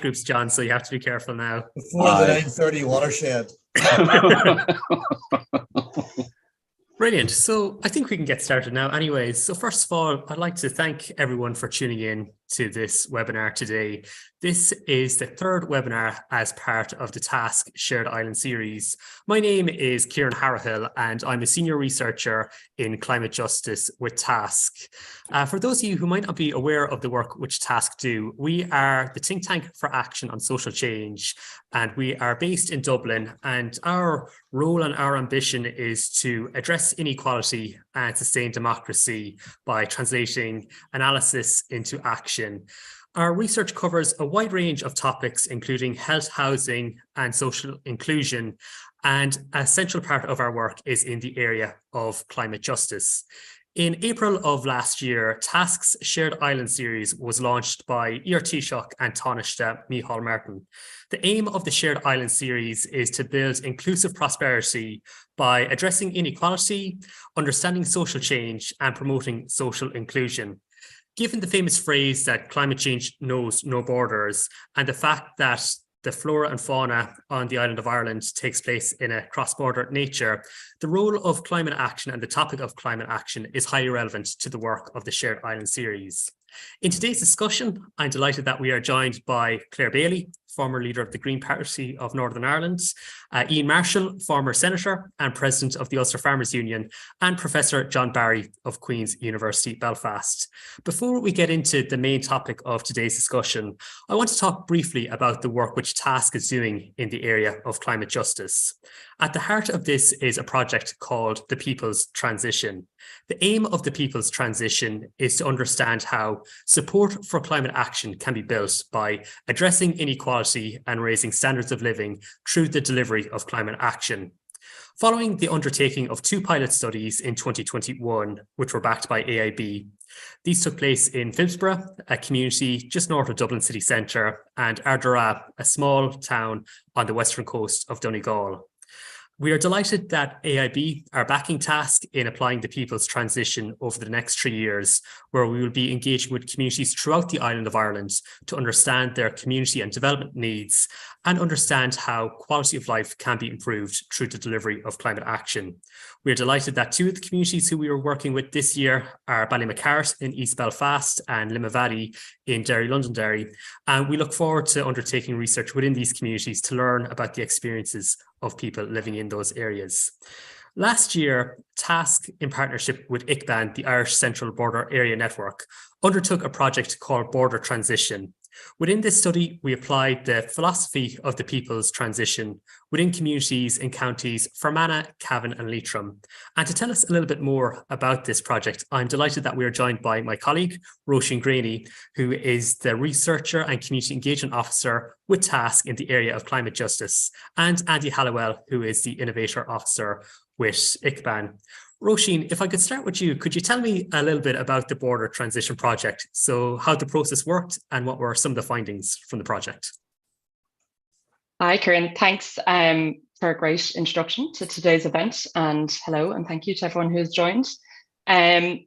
groups, John, so you have to be careful now. Before the 9:30 watershed. Brilliant. So I think we can get started now anyways. So first of all, I'd like to thank everyone for tuning in to this webinar today. This is the third webinar as part of the TASC Shared Island series. My name is Kieran Harrahill and I'm a senior researcher in climate justice with TASC. For those of you who might not be aware of the work which TASC do, we are the think tank for action on social change, and we are based in Dublin, and our role and our ambition is to address inequality and sustain democracy by translating analysis into action. Our research covers a wide range of topics, including health, housing, and social inclusion, and a central part of our work is in the area of climate justice. In April of last year, TASC's Shared Island series was launched by Iar Taoiseach and Taoiseach Micheál Martin. The aim of the Shared Island series is to build inclusive prosperity by addressing inequality, understanding social change, and promoting social inclusion. Given the famous phrase that climate change knows no borders, and the fact that the flora and fauna on the island of Ireland takes place in a cross-border nature, the role of climate action and the topic of climate action is highly relevant to the work of the Shared Island series. In today's discussion, I'm delighted that we are joined by Claire Bailey, former leader of the Green Party of Northern Ireland, Ian Marshall, former senator and president of the Ulster Farmers Union, and Professor John Barry of Queen's University Belfast. Before we get into the main topic of today's discussion, I want to talk briefly about the work which TASC is doing in the area of climate justice. At the heart of this is a project called the People's Transition. The aim of the People's Transition is to understand how support for climate action can be built by addressing inequality and raising standards of living through the delivery of climate action. Following the undertaking of 2 pilot studies in 2021, which were backed by AIB, these took place in Phibsborough, a community just north of Dublin city centre, and Ardara, a small town on the western coast of Donegal. We are delighted that AIB are backing TASC in applying the People's Transition over the next 3 years, where we will be engaging with communities throughout the island of Ireland to understand their community and development needs and understand how quality of life can be improved through the delivery of climate action. We are delighted that 2 of the communities who we are working with this year are Ballymacart in East Belfast and Limavady in Derry, Londonderry, and we look forward to undertaking research within these communities to learn about the experiences of people living in those areas. Last year, TASC, in partnership with ICBAN, the Irish Central Border Area Network, undertook a project called Border Transition. Within this study, we applied the philosophy of the People's Transition within communities in counties Fermanagh, Cavan and Leitrim. And to tell us a little bit more about this project, I'm delighted that we are joined by my colleague, Roisin Graney, who is the Researcher and Community Engagement Officer with TASC in the area of climate justice, and Andy Halliwell, who is the Innovator Officer with ICBAN. Roisin, if I could start with you, could you tell me a little bit about the Border Transition Project? So how the process worked and what were some of the findings from the project? Hi, Kieran. Thanks for a great introduction to today's event. And hello, and thank you to everyone who's joined. I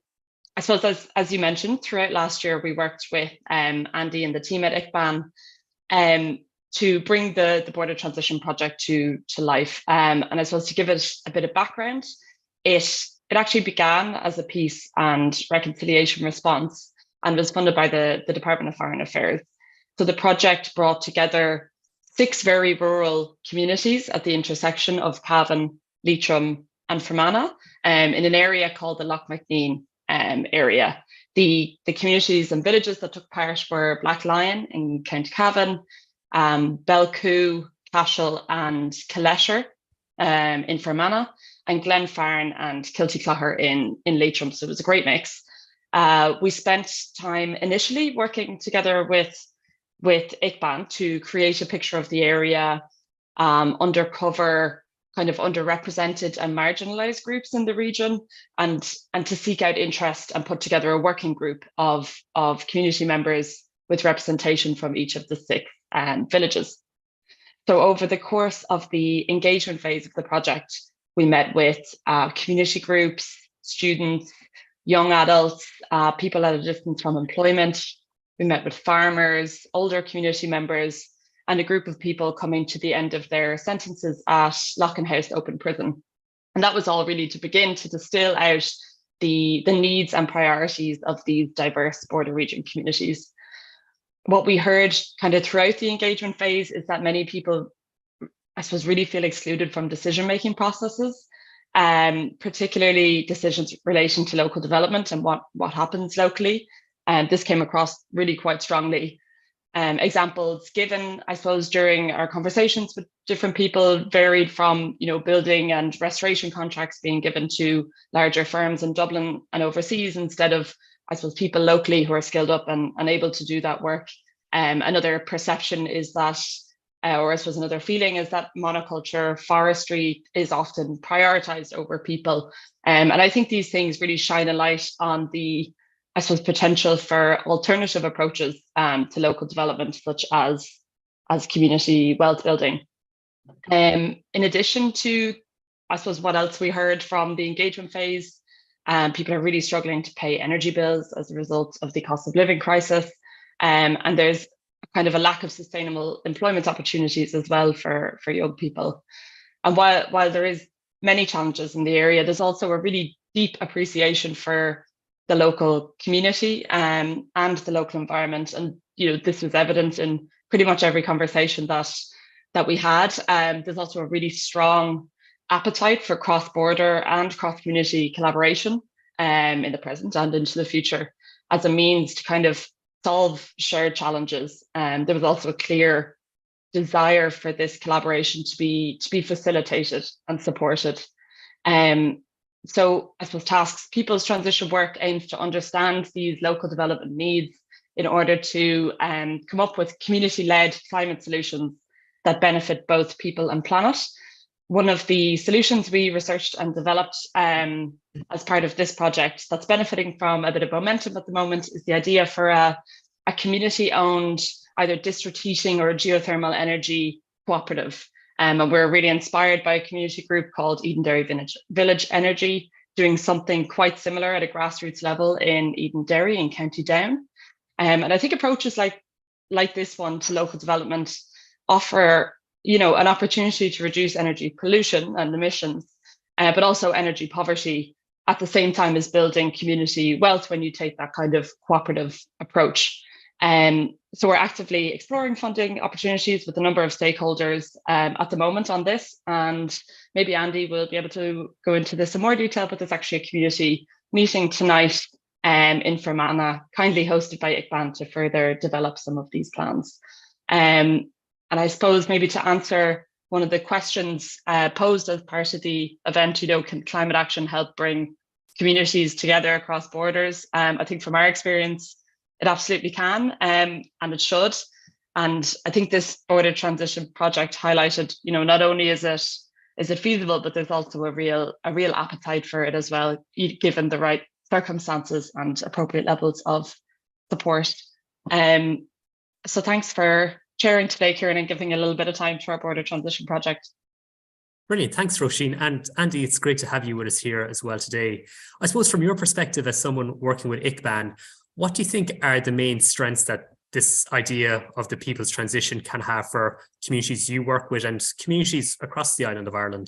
suppose, as you mentioned, throughout last year, we worked with Andy and the team at ICBAN to bring the Border Transition Project to life. And I suppose to give it a bit of background, it actually began as a peace and reconciliation response and was funded by the Department of Foreign Affairs. So the project brought together 6 very rural communities at the intersection of Cavan, Leitrim and Fermanagh in an area called the Loch McNean area. The communities and villages that took part were Black Lion in County Cavan, Belcoo, Cashel and Killesher in Fermanagh, and Glenfarne and Kiltyclogher in Leitrim. So it was a great mix. We spent time initially working together with ICBAN to create a picture of the area, undercover kind of underrepresented and marginalized groups in the region, and to seek out interest and put together a working group of community members with representation from each of the 6 villages. So over the course of the engagement phase of the project, we met with community groups, students, young adults, people at a distance from employment, We met with farmers, older community members, and a group of people coming to the end of their sentences at Lockenhouse Open Prison. And that was all really to begin to distill out the needs and priorities of these diverse border region communities. What we heard kind of throughout the engagement phase is that many people, I suppose, really feel excluded from decision-making processes, particularly decisions relating to local development and what happens locally. And this came across really quite strongly. Examples given, I suppose, during our conversations with different people varied from, building and restoration contracts being given to larger firms in Dublin and overseas instead of, I suppose, people locally who are skilled up and able to do that work. Another perception is that, or I suppose another feeling is that monoculture forestry is often prioritized over people. And I think these things really shine a light on the, I suppose, potential for alternative approaches to local development, such as community wealth building. In addition to, I suppose, what else we heard from the engagement phase, people are really struggling to pay energy bills as a result of the cost of living crisis. And there's kind of a lack of sustainable employment opportunities as well for young people. And while there is many challenges in the area, there's also a really deep appreciation for the local community and the local environment. And this was evident in pretty much every conversation that we had. There's also a really strong appetite for cross-border and cross-community collaboration in the present and into the future as a means to kind of solve shared challenges. There was also a clear desire for this collaboration to be facilitated and supported. So I suppose TASC's People's Transition work aims to understand these local development needs in order to come up with community-led climate solutions that benefit both people and planet. One of the solutions we researched and developed as part of this project that's benefiting from a bit of momentum at the moment is the idea for a community-owned either district heating or geothermal energy cooperative. And we're really inspired by a community group called Edenderry Village Energy, doing something quite similar at a grassroots level in Edenderry in County Down. And I think approaches like this one to local development offer, an opportunity to reduce energy pollution and emissions, but also energy poverty at the same time as building community wealth when you take that kind of cooperative approach. So we're actively exploring funding opportunities with a number of stakeholders at the moment on this, and maybe Andy will be able to go into this in more detail, but there's actually a community meeting tonight in Fermanagh, kindly hosted by ICBAN to further develop some of these plans. And I suppose maybe to answer one of the questions posed as part of the event, can climate action help bring communities together across borders? I think from our experience, it absolutely can, and it should. And I think this border transition project highlighted, not only is it feasible, but there's also a real appetite for it as well, given the right circumstances and appropriate levels of support. So thanks for chairing today, Kieran, and giving a little bit of time to our border transition project. Brilliant. Thanks, Roisin. And Andy, it's great to have you with us here as well today. I suppose from your perspective as someone working with ICBAN, what do you think are the main strengths that this idea of the people's transition can have for communities you work with and communities across the island of Ireland?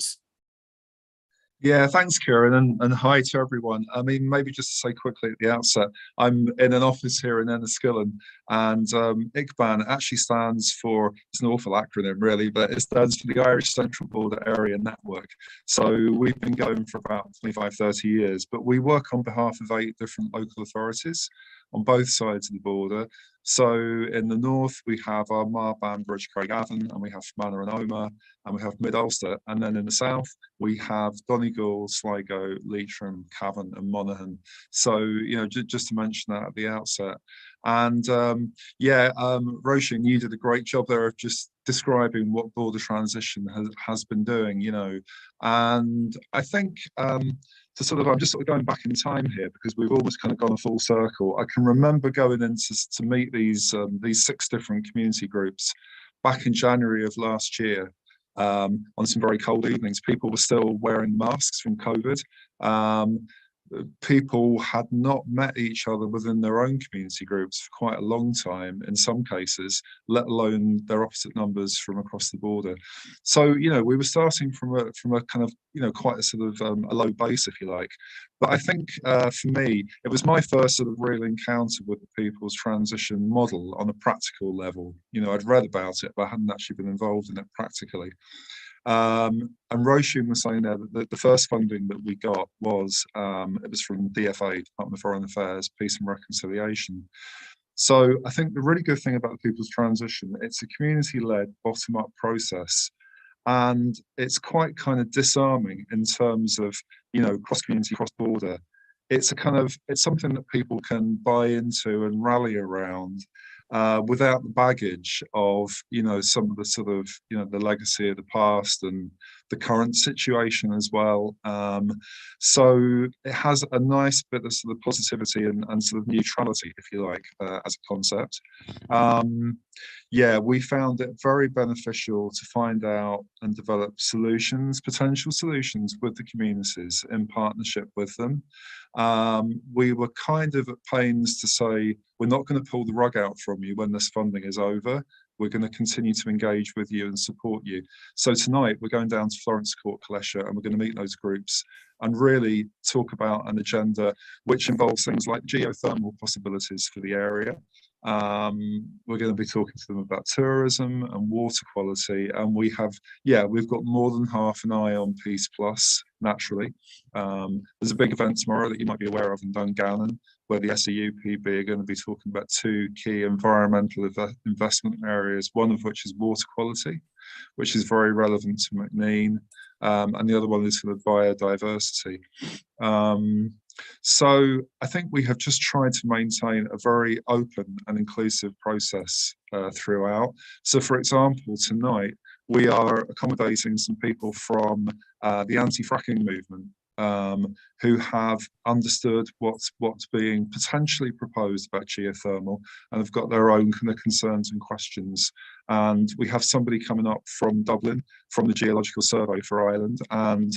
Yeah, thanks, Kieran, and hi to everyone. I mean, maybe just to say quickly at the outset, I'm in an office here in Enniskillen, and ICBAN actually stands for, it's an awful acronym really, but it stands for the Irish Central Border Area Network. So we've been going for about 25, 30 years, but we work on behalf of 8 different local authorities on both sides of the border. So in the north, we have our Marban, Bridge, Craigavon, and we have Fermanagh and Omagh, and we have Mid-Ulster. And then in the south, we have Donegal, Sligo, Leitrim, Cavan, and Monaghan. So, just to mention that at the outset. And Roisin, you did a great job there of just describing what border transition has been doing, and I think I'm just sort of going back in time here because we've almost kind of gone a full circle. I can remember going in to meet these 6 different community groups back in January of last year on some very cold evenings. People were still wearing masks from COVID. people had not met each other within their own community groups for quite a long time, in some cases, let alone their opposite numbers from across the border. So, we were starting from a kind of, quite a sort of a low base, if you like. But I think for me, it was my first sort of real encounter with the people's transition model on a practical level. I'd read about it, but I hadn't actually been involved in it practically. And Roisin was saying there that the first funding that we got was it was from DFA, Department of Foreign Affairs, Peace and Reconciliation. So I think the really good thing about the People's Transition, it's a community-led, bottom-up process, and it's quite kind of disarming in terms of cross-community, cross-border. It's something that people can buy into and rally around. Without the baggage of some of the sort of the legacy of the past and the current situation as well. So it has a nice bit of sort of positivity and sort of neutrality, if you like, as a concept. Yeah, we found it very beneficial to find out and develop potential solutions with the communities in partnership with them. We were kind of at pains to say, we're not going to pull the rug out from you when this funding is over. We're going to continue to engage with you and support you. So tonight we're going down to Florence Court, Kalesha, and we're going to meet those groups and really talk about an agenda which involves things like geothermal possibilities for the area. We're going to be talking to them about tourism and water quality, and we've got more than half an eye on Peace Plus, naturally. There's a big event tomorrow that you might be aware of in Dungannon, where the SEUPB are going to be talking about two key environmental investment areas, one of which is water quality, which is very relevant to Macnean, and the other one is sort of biodiversity. So I think we have just tried to maintain a very open and inclusive process throughout. So for example, tonight we are accommodating some people from the anti-fracking movement who have understood what's being potentially proposed about geothermal and have got their own kind of concerns and questions. And we have somebody coming up from Dublin, from the Geological Survey for Ireland, and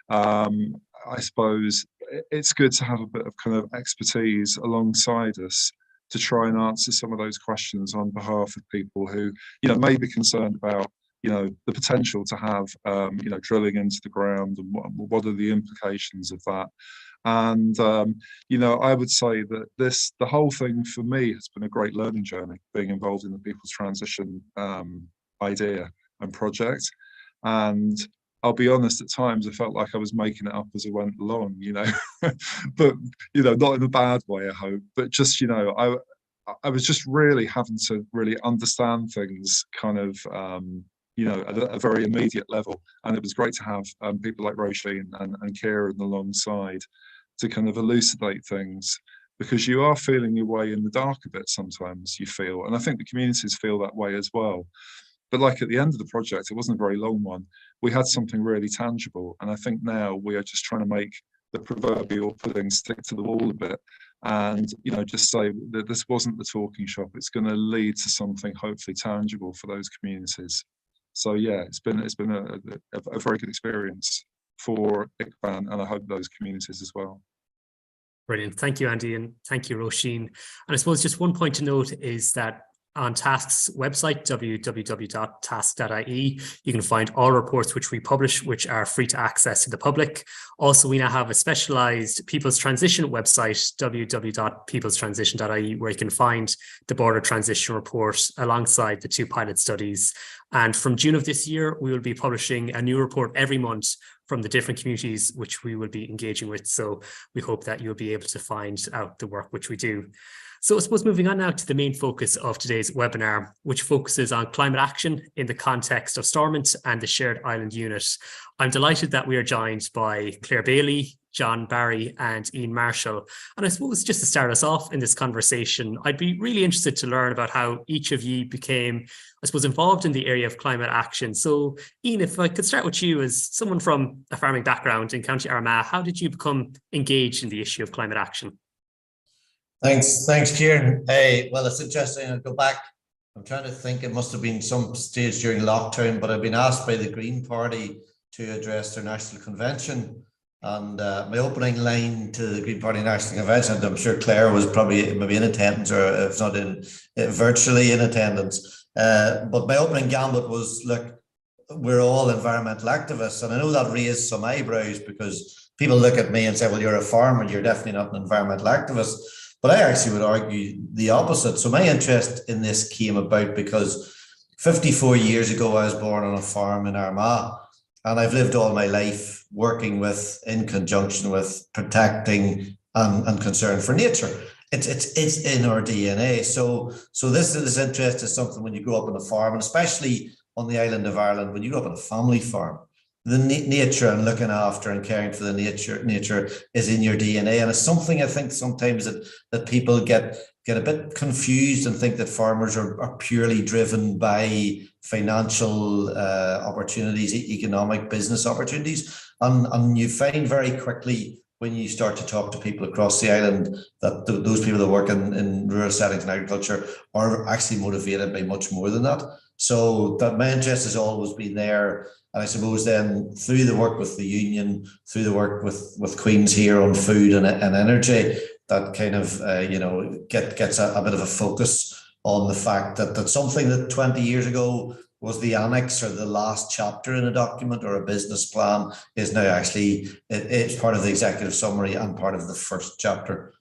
I suppose it's good to have a bit of kind of expertise alongside us to try and answer some of those questions on behalf of people who, may be concerned about, the potential to have, drilling into the ground and what are the implications of that. And, I would say that the whole thing for me has been a great learning journey, being involved in the People's Transition idea and project. And I'll be honest, at times I felt like I was making it up as I went along, but, not in a bad way, I hope, but just, I was just really having to really understand things kind of, at a very immediate level. And it was great to have people like Roisin and Kieran alongside to kind of elucidate things, because you are feeling your way in the dark a bit sometimes, you feel. And I think the communities feel that way as well. But like at the end of the project, it wasn't a very long one. We had something really tangible. And I think now we are just trying to make the proverbial pudding stick to the wall a bit and, just say that this wasn't the talking shop. It's going to lead to something hopefully tangible for those communities. So yeah, it's been a very good experience for ICBAN, and I hope those communities as well. Brilliant. Thank you, Andy, and thank you, Roisin. And I suppose just one point to note is that on TASC's website, www.tasc.ie, you can find all reports which we publish, which are free to access to the public. Also, we now have a specialized People's Transition website, www.peoplestransition.ie, where you can find the Border Transition Report alongside the two pilot studies. And from June of this year, we will be publishing a new report every month from the different communities which we will be engaging with. So we hope that you'll be able to find out the work which we do. So I suppose moving on now to the main focus of today's webinar, which focuses on climate action in the context of Stormont and the Shared Island Unit. I'm delighted that we are joined by Claire Bailey, John Barry and Ian Marshall. And I suppose just to start us off in this conversation, I'd be really interested to learn about how each of you became, I suppose, involved in the area of climate action. So Ian, if I could start with you, as someone from a farming background in County Armagh, how did you become engaged in the issue of climate action? Thanks, Kieran. Well, it's interesting. I'll go back. I'm trying to think. It must have been some stage during lockdown, but I've been asked by the Green Party to address their national convention. And my opening line to the Green Party National Convention, and I'm sure Claire was probably maybe in attendance, or if not virtually in attendance. But my opening gambit was, look, we're all environmental activists. And I know that raised some eyebrows, because people look at me and say, well, you're a farmer, you're definitely not an environmental activist. But I actually would argue the opposite. So my interest in this came about because 54 years ago, I was born on a farm in Armagh, and I've lived all my life working in conjunction with protecting and concern for nature. It's in our DNA. So this interest is something when you grow up on a farm, and especially on the island of Ireland, when you grow up on a family farm, the nature and looking after and caring for the nature is in your DNA. And it's something I think sometimes that people get a bit confused and think that farmers are purely driven by financial opportunities, economic business opportunities. And you find very quickly when you start to talk to people across the island that those people that work in rural settings and agriculture are actually motivated by much more than that. So that my interest has always been there. And I suppose then through the work with the union, through the work with Queen's here on food and energy, that kind of, gets a bit of a focus on the fact that something that 20 years ago was the annex or the last chapter in a document or a business plan is now actually, it's part of the executive summary and part of the first chapter.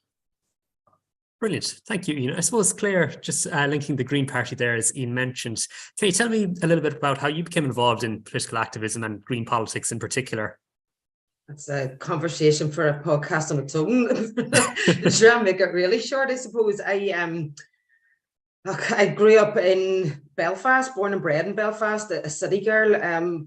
Brilliant. Thank you, Ian. I suppose, Claire, just linking the Green Party there, as Ian mentioned, can you tell me a little bit about how you became involved in political activism and green politics in particular? That's a conversation for a podcast on its own. Try and make it really short, I suppose. I grew up in Belfast, born and bred in Belfast, a city girl,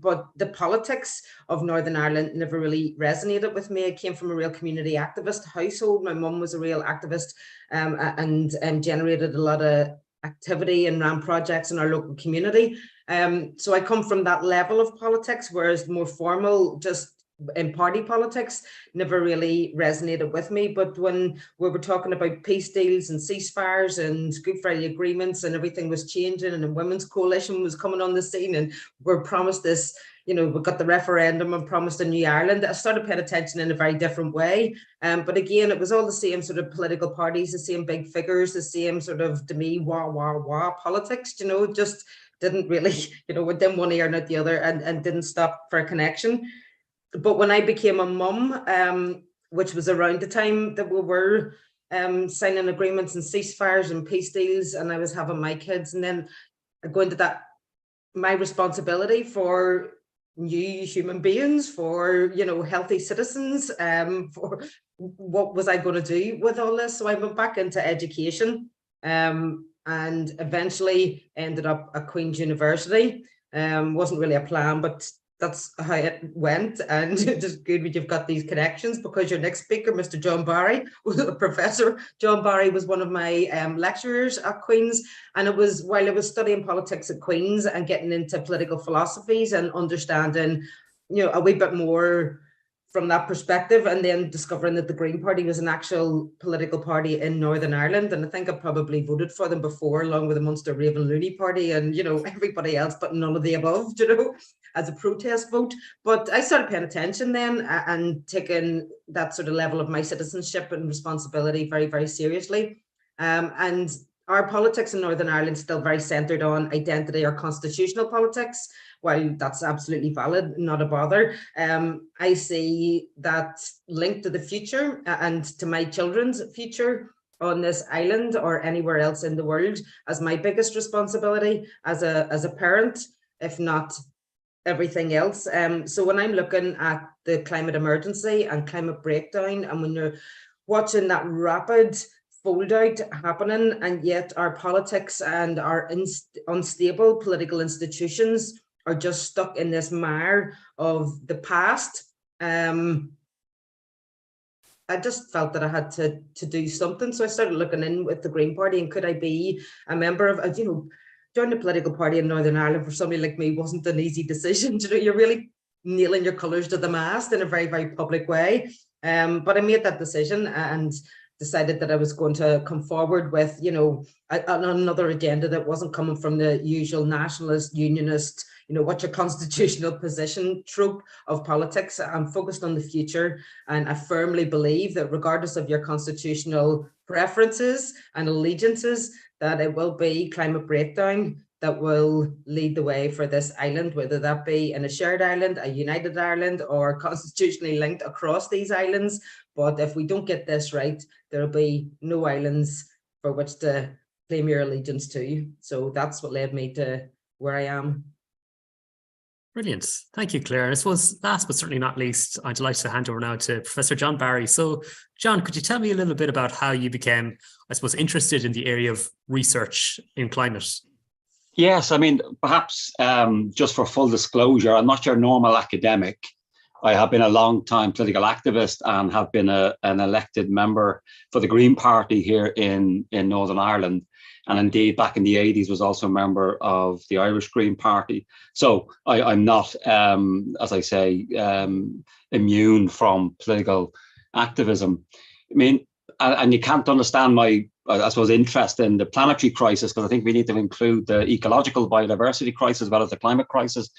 but the politics of Northern Ireland never really resonated with me. I came from a real community activist household. My mum was a real activist and generated a lot of activity and ran projects in our local community. So I come from that level of politics, whereas more formal, just in party politics, never really resonated with me. But when we were talking about peace deals and ceasefires and Good Friday agreements and everything was changing and the Women's Coalition was coming on the scene and we're promised this, we got the referendum and promised a new Ireland, I started paying attention in a very different way. But again, it was all the same sort of political parties, the same big figures, the same sort of, to me, wah politics, just didn't really, within one ear and out the other, and didn't stop for a connection. But when I became a mum, which was around the time that we were signing agreements and ceasefires and peace deals, and I was having my kids, and then I go into that, my responsibility for new human beings, for, healthy citizens, for what was I going to do with all this? So I went back into education and eventually ended up at Queen's University. Wasn't really a plan, but that's how it went. And it's just good when you've got these connections, because your next speaker, Mr. John Barry, was a professor. John Barry was one of my lecturers at Queen's. And it was while I was studying politics at Queen's and getting into political philosophies and understanding, a wee bit more from that perspective, and then discovering that the Green Party was an actual political party in Northern Ireland. And I think I probably voted for them before, along with the Munster Raven Looney Party and, everybody else, but none of the above, as a protest vote. But I started paying attention then and taking that sort of level of my citizenship and responsibility very, very seriously. And our politics in Northern Ireland is still very centred on identity or constitutional politics. While that's absolutely valid, not a bother, I see that linked to the future and to my children's future on this island or anywhere else in the world as my biggest responsibility as a parent, if not everything else. So when I'm looking at the climate emergency and climate breakdown, and when you're watching that rapid fold out happening, and yet our politics and our unstable political institutions are just stuck in this mire of the past, I just felt that I had to do something. So I started looking in with the Green Party, and could I be a member of, joining a political party in Northern Ireland for somebody like me wasn't an easy decision. You're really nailing your colours to the mast in a very, very public way. But I made that decision and decided that I was going to come forward with, another agenda that wasn't coming from the usual nationalist, unionist, what's your constitutional position trope of politics. I'm focused on the future, and I firmly believe that regardless of your constitutional preferences and allegiances, that it will be climate breakdown that will lead the way for this island, whether that be in a shared island, a united Ireland, or constitutionally linked across these islands. But if we don't get this right, there'll be no islands for which to claim your allegiance to. So that's what led me to where I am. Brilliant. Thank you, Claire. And I suppose last but certainly not least, I'd like to hand over now to Professor John Barry. So, John, could you tell me a little bit about how you became, I suppose, interested in the area of research in climate? Yes, I mean, perhaps just for full disclosure, I'm not your normal academic. I have been a long-time political activist and have been an elected member for the Green Party here in Northern Ireland. And indeed, back in the 80s, was also a member of the Irish Green Party. So I'm not, as I say, immune from political activism. I mean, and you can't understand my, I suppose, interest in the planetary crisis, because I think we need to include the ecological biodiversity crisis as well as the climate crisis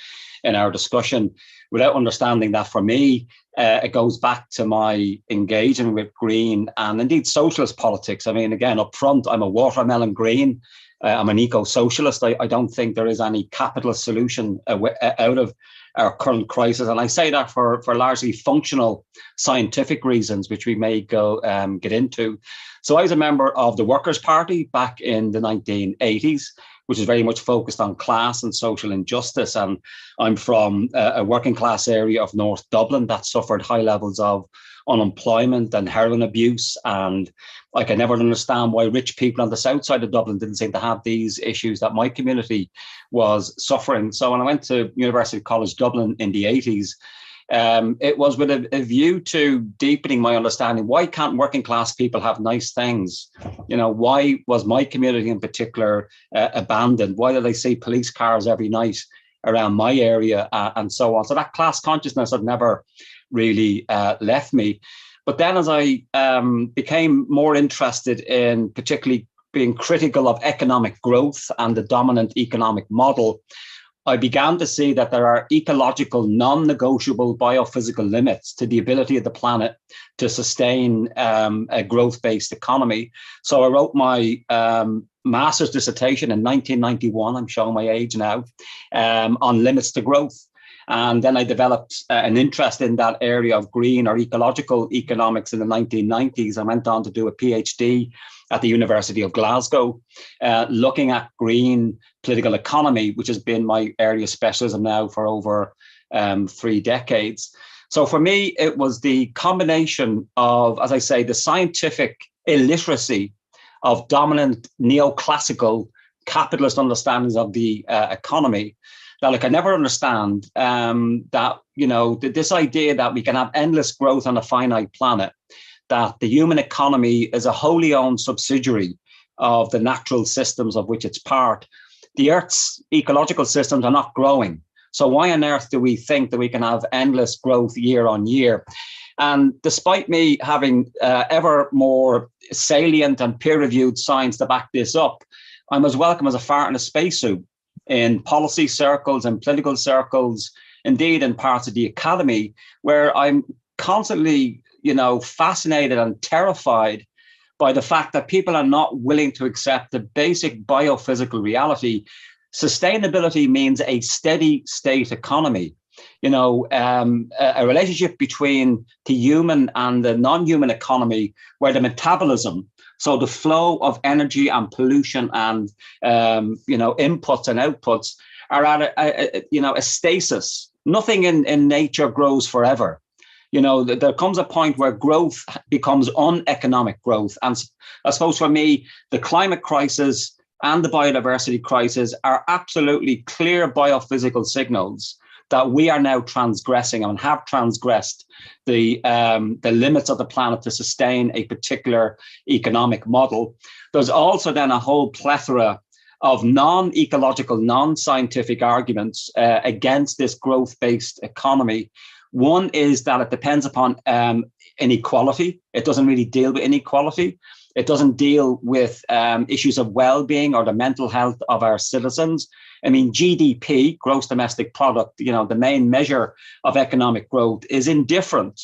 in our discussion, without understanding that for me, it goes back to my engagement with green and indeed socialist politics. I mean, again, up front, I'm a watermelon green. I'm an eco-socialist. I don't think there is any capitalist solution out of our current crisis. And I say that for largely functional scientific reasons, which we may get into. So I was a member of the Workers' Party back in the 1980s, which is very much focused on class and social injustice. And I'm from a working class area of North Dublin that suffered high levels of unemployment and heroin abuse. And I can never understand why rich people on the south side of Dublin didn't seem to have these issues that my community was suffering. So when I went to University College Dublin in the 80s, it was with a view to deepening my understanding. Why can't working class people have nice things? Why was my community in particular abandoned? Why did I see police cars every night around my area and so on? So that class consciousness had never really left me. But then as I became more interested in particularly being critical of economic growth and the dominant economic model, I began to see that there are ecological, non-negotiable biophysical limits to the ability of the planet to sustain a growth-based economy. So I wrote my master's dissertation in 1991, I'm showing my age now, on limits to growth. And then I developed an interest in that area of green or ecological economics in the 1990s. I went on to do a PhD at the University of Glasgow, looking at green political economy, which has been my area of specialism now for over 3 decades. So for me, it was the combination of, as I say, the scientific illiteracy of dominant neoclassical capitalist understandings of the economy that I can never understand, that, this idea that we can have endless growth on a finite planet, that the human economy is a wholly owned subsidiary of the natural systems of which it's part. The Earth's ecological systems are not growing. So why on earth do we think that we can have endless growth year on year? And despite me having ever more salient and peer-reviewed science to back this up, I'm as welcome as a fart in a spacesuit in policy circles and political circles, indeed in parts of the academy, where I'm constantly, fascinated and terrified by the fact that people are not willing to accept the basic biophysical reality. Sustainability means a steady state economy. A relationship between the human and the non-human economy, where the metabolism, so the flow of energy and pollution and inputs and outputs are at a stasis. Nothing in nature grows forever. There comes a point where growth becomes uneconomic growth. And I suppose for me, the climate crisis and the biodiversity crisis are absolutely clear biophysical signals that we are now transgressing and have transgressed the limits of the planet to sustain a particular economic model. There's also then a whole plethora of non-ecological, non-scientific arguments against this growth-based economy. One is that it depends upon inequality. It doesn't really deal with inequality. It doesn't deal with issues of well-being or the mental health of our citizens. I mean, GDP, gross domestic product, you know, the main measure of economic growth, is indifferent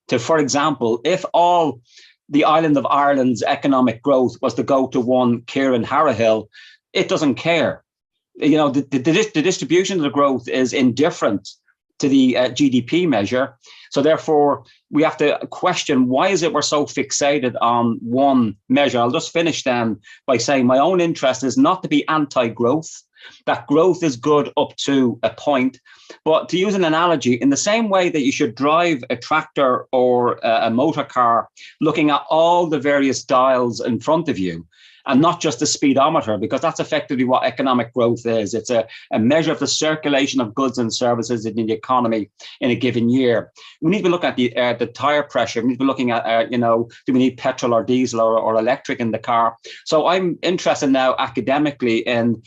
to, for example, if all the island of Ireland's economic growth was to go to one Kieran Harrahill, it doesn't care. You know, the distribution of the growth is indifferent to the GDP measure. So therefore, we have to question, why is it we're so fixated on one measure? I'll just finish then by saying my own interest is not to be anti-growth. That growth is good up to a point. But to use an analogy, in the same way that you should drive a tractor or a motor car looking at all the various dials in front of you, and not just the speedometer, because that's effectively what economic growth is. It's a measure of the circulation of goods and services in the economy in a given year. We need to look at the tire pressure. We need to be looking at, you know, do we need petrol or diesel or electric in the car? So I'm interested now academically in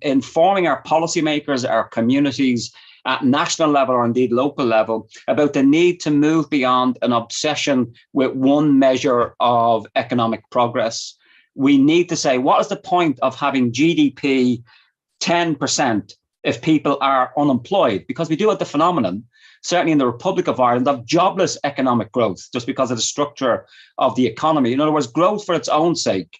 informing our policymakers, our communities, at national level or indeed local level, about the need to move beyond an obsession with one measure of economic progress. We need to say, what is the point of having GDP 10% if people are unemployed? Because we do have the phenomenon, certainly in the Republic of Ireland, of jobless economic growth, just because of the structure of the economy. In other words, growth for its own sake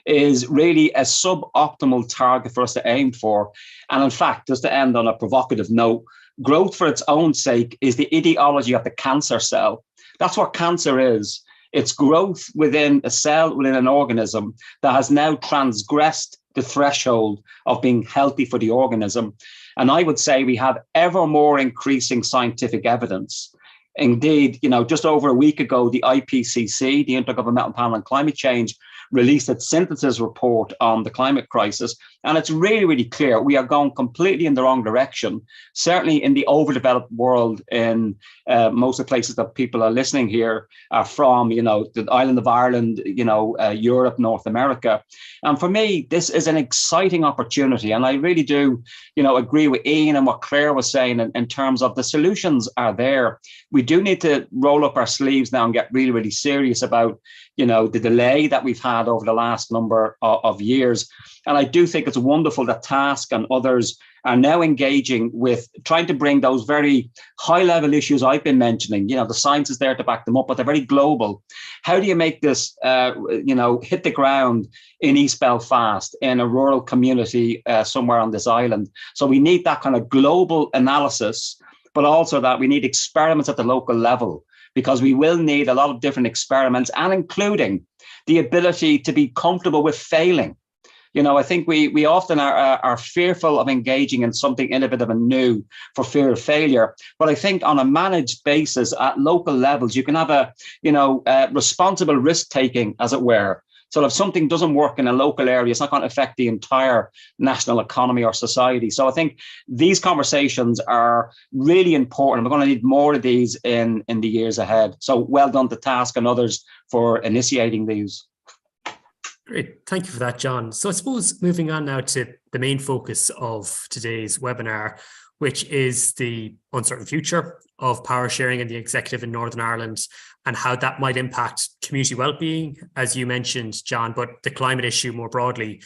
is really a suboptimal target for us to aim for. And in fact, just to end on a provocative note, growth for its own sake is the ideology of the cancer cell. That's what cancer is. It's growth within a cell, within an organism that has now transgressed the threshold of being healthy for the organism. And I would say we have ever more increasing scientific evidence. Indeed, you know, just over a week ago, the IPCC, the Intergovernmental Panel on Climate Change, released its synthesis report on the climate crisis. And it's really, really clear we are going completely in the wrong direction, certainly in the overdeveloped world. In most of the places that people are listening here are from, you know, the island of Ireland, you know, Europe, North America. And for me, this is an exciting opportunity. And I really do, you know, agree with Ian and what Claire was saying in terms of the solutions are there. We do need to roll up our sleeves now and get really, really serious about, you know, the delay that we've had over the last number of years. And I do think it's wonderful that TASC and others are now engaging with trying to bring those very high level issues I've been mentioning. You know, the science is there to back them up, but they're very global. How do you make this, you know, hit the ground in East Belfast, in a rural community somewhere on this island? So we need that kind of global analysis, but also that we need experiments at the local level, because we will need a lot of different experiments, and including the ability to be comfortable with failing. You know, I think we often are fearful of engaging in something innovative and new for fear of failure. But I think on a managed basis at local levels, you can have a, you know, responsible risk taking, as it were. So if something doesn't work in a local area, it's not going to affect the entire national economy or society. So I think these conversations are really important. We're going to need more of these in the years ahead. So well done to TASC and others for initiating these. Great. Thank you for that, John. So I suppose moving on now to the main focus of today's webinar, which is the uncertain future of power sharing in the executive in Northern Ireland and how that might impact community well-being, as you mentioned, John, but the climate issue more broadly.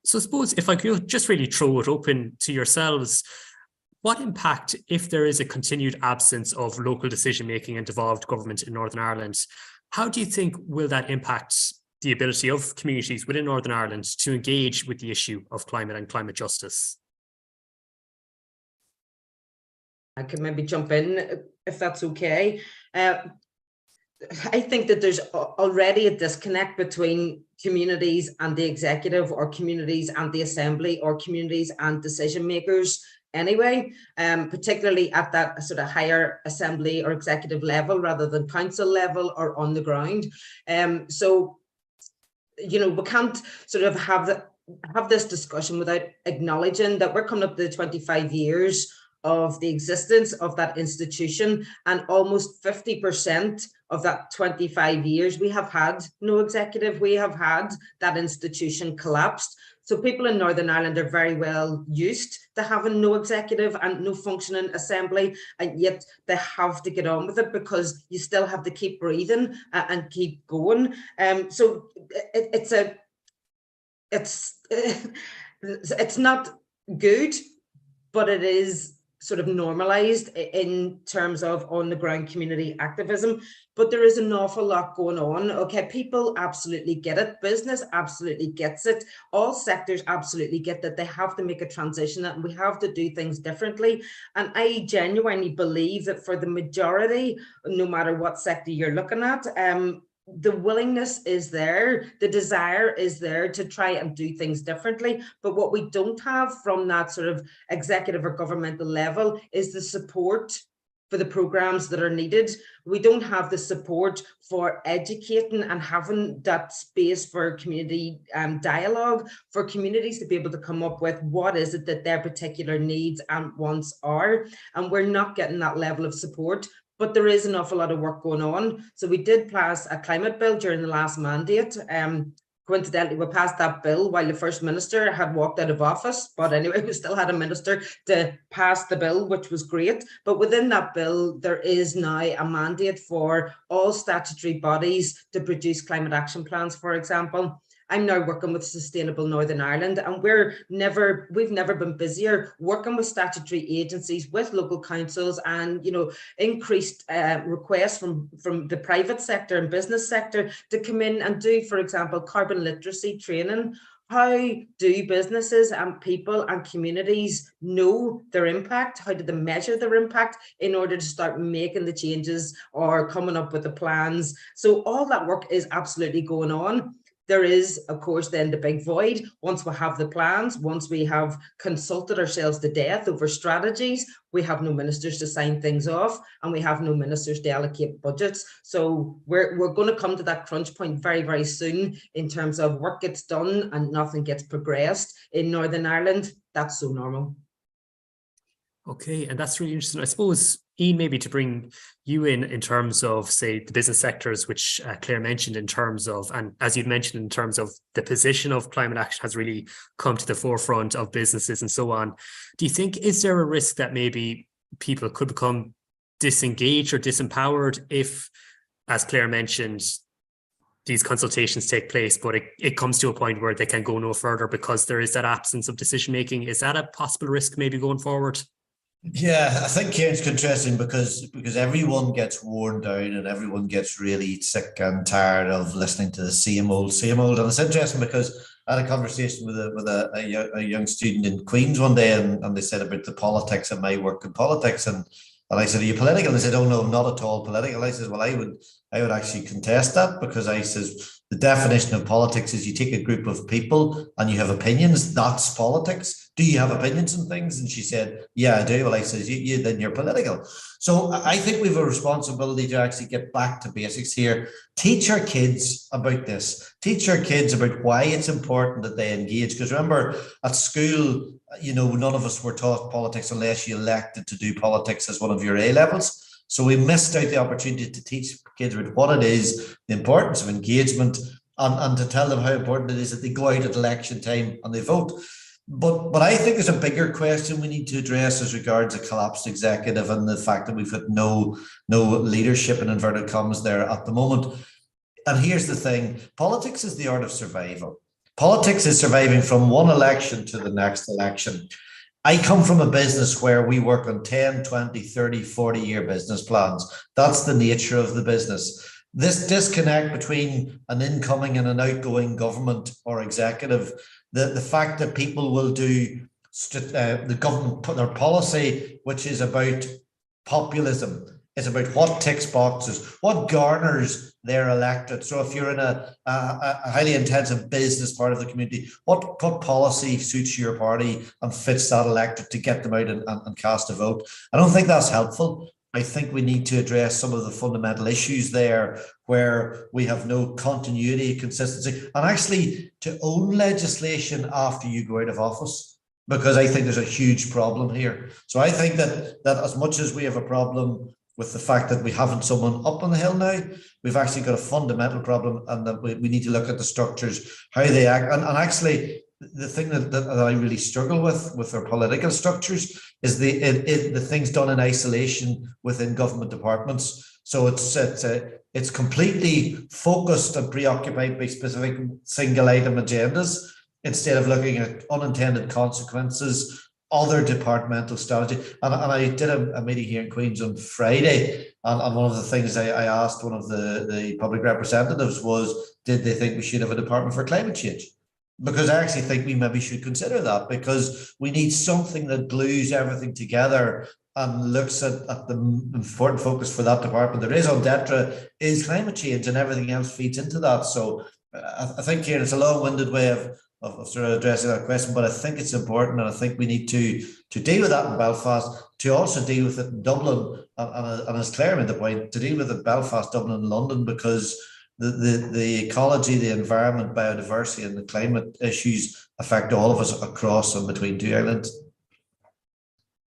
So I suppose if I could just really throw it open to yourselves, what impact, if there is a continued absence of local decision-making and devolved government in Northern Ireland, how do you think will that impact the ability of communities within Northern Ireland to engage with the issue of climate and climate justice? I can maybe jump in if that's okay. I think that there's already a disconnect between communities and the executive, or communities and the assembly, or communities and decision makers anyway, particularly at that sort of higher assembly or executive level rather than council level or on the ground. So, you know, we can't sort of have this discussion without acknowledging that we're coming up to 25 years of the existence of that institution, and almost 50% of that 25 years we have had no executive. We have had that institution collapsed So people in Northern Ireland are very well used to having no executive and no functioning assembly, and yet they have to get on with it because you still have to keep breathing and keep going. So it's not good, but it is sort of normalized in terms of on the ground community activism. But there is an awful lot going on. Okay, people absolutely get it. Business absolutely gets it. All sectors absolutely get that they have to make a transition and we have to do things differently. And I genuinely believe that for the majority, no matter what sector you're looking at, the willingness is there, the desire is there to try and do things differently. But what we don't have from that sort of executive or governmental level is the support for the programs that are needed. We don't have the support for educating and having that space for community dialogue, for communities to be able to come up with what is it that their particular needs and wants are. And we're not getting that level of support. But there is an awful lot of work going on. So we did pass a climate bill during the last mandate. Coincidentally, we passed that bill while the First Minister had walked out of office. But anyway, we still had a minister to pass the bill, which was great. But within that bill, there is now a mandate for all statutory bodies to produce climate action plans, for example. I'm now working with Sustainable Northern Ireland, and we've never been busier working with statutory agencies, with local councils, and increased requests from the private sector and business sector to come in and do, for example, carbon literacy training. How do businesses and people and communities know their impact? How do they measure their impact in order to start making the changes or coming up with the plans? So all that work is absolutely going on. There is, of course, then the big void. Once we have the plans, once we have consulted ourselves to death over strategies, we have no ministers to sign things off, and we have no ministers to allocate budgets. So we're going to come to that crunch point very, very soon in terms of work gets done and nothing gets progressed in Northern Ireland. That's so normal. Okay, and that's really interesting. I suppose, Ian, maybe to bring you in terms of, say, the business sectors, which Claire mentioned in terms of, and as you'd mentioned in terms of the position of climate action has really come to the forefront of businesses and so on. Do you think, is there a risk that maybe people could become disengaged or disempowered if, as Claire mentioned, these consultations take place, but it comes to a point where they can go no further because there is that absence of decision making? Is that a possible risk maybe going forward? Yeah, I think Kieran's interesting because everyone gets worn down and everyone gets really sick and tired of listening to the same old. And it's interesting because I had a conversation with a young student in Queens one day, and they said about the politics of my work in politics, and I said, "Are you political?" And they said, "Oh no, I'm not at all political." I said, "Well, I would actually contest that, because I says the definition of politics is you take a group of people and you have opinions. That's politics. Do you have opinions on things?" And she said, "Yeah, I do." Well, I says, you then you're political. So I think we have a responsibility to actually get back to basics here. Teach our kids about this. Teach our kids about why it's important that they engage. Because remember, at school, none of us were taught politics unless you elected to do politics as one of your A levels. So we missed out the opportunity to teach kids about what it is, the importance of engagement, and to tell them how important it is that they go out at election time and they vote. But I think there's a bigger question we need to address as regards a collapsed executive and the fact that we've got no leadership in inverted commas there at the moment. And here's the thing: politics is the art of survival. Politics is surviving from one election to the next election. I come from a business where we work on 10, 20, 30, 40-year business plans. That's the nature of the business. This disconnect between an incoming and an outgoing government or executive, the fact that people will do the government put their policy, which is about populism, is about what ticks boxes, what garners their electorate. So if you're in a highly intensive business part of the community, what policy suits your party and fits that electorate to get them out and cast a vote? I don't think that's helpful. I think we need to address some of the fundamental issues there where we have no continuity, consistency, and actually to own legislation after you go out of office, because I think there's a huge problem here. So I think that as much as we have a problem with the fact that we haven't someone up on the hill now, we've actually got a fundamental problem, and that we need to look at the structures, how they act. And actually, the thing that I really struggle with our political structures is the things done in isolation within government departments. So it's completely focused and preoccupied by specific single item agendas instead of looking at unintended consequences, other departmental strategy. And I did a meeting here in Queens on Friday, and one of the things I asked one of the public representatives was, did they think we should have a department for climate change? Because I actually think we maybe should consider that, because we need something that glues everything together and looks at the important focus for that department. There is on DETRA is climate change, and everything else feeds into that. So I think, Kieran, it's a long-winded way of sort of addressing that question, but I think it's important, and I think we need to deal with that in Belfast, to also deal with it in Dublin, and as Claire made the point, to deal with it in Belfast, Dublin and London, because the ecology, the environment, biodiversity and the climate issues affect all of us across and between two islands.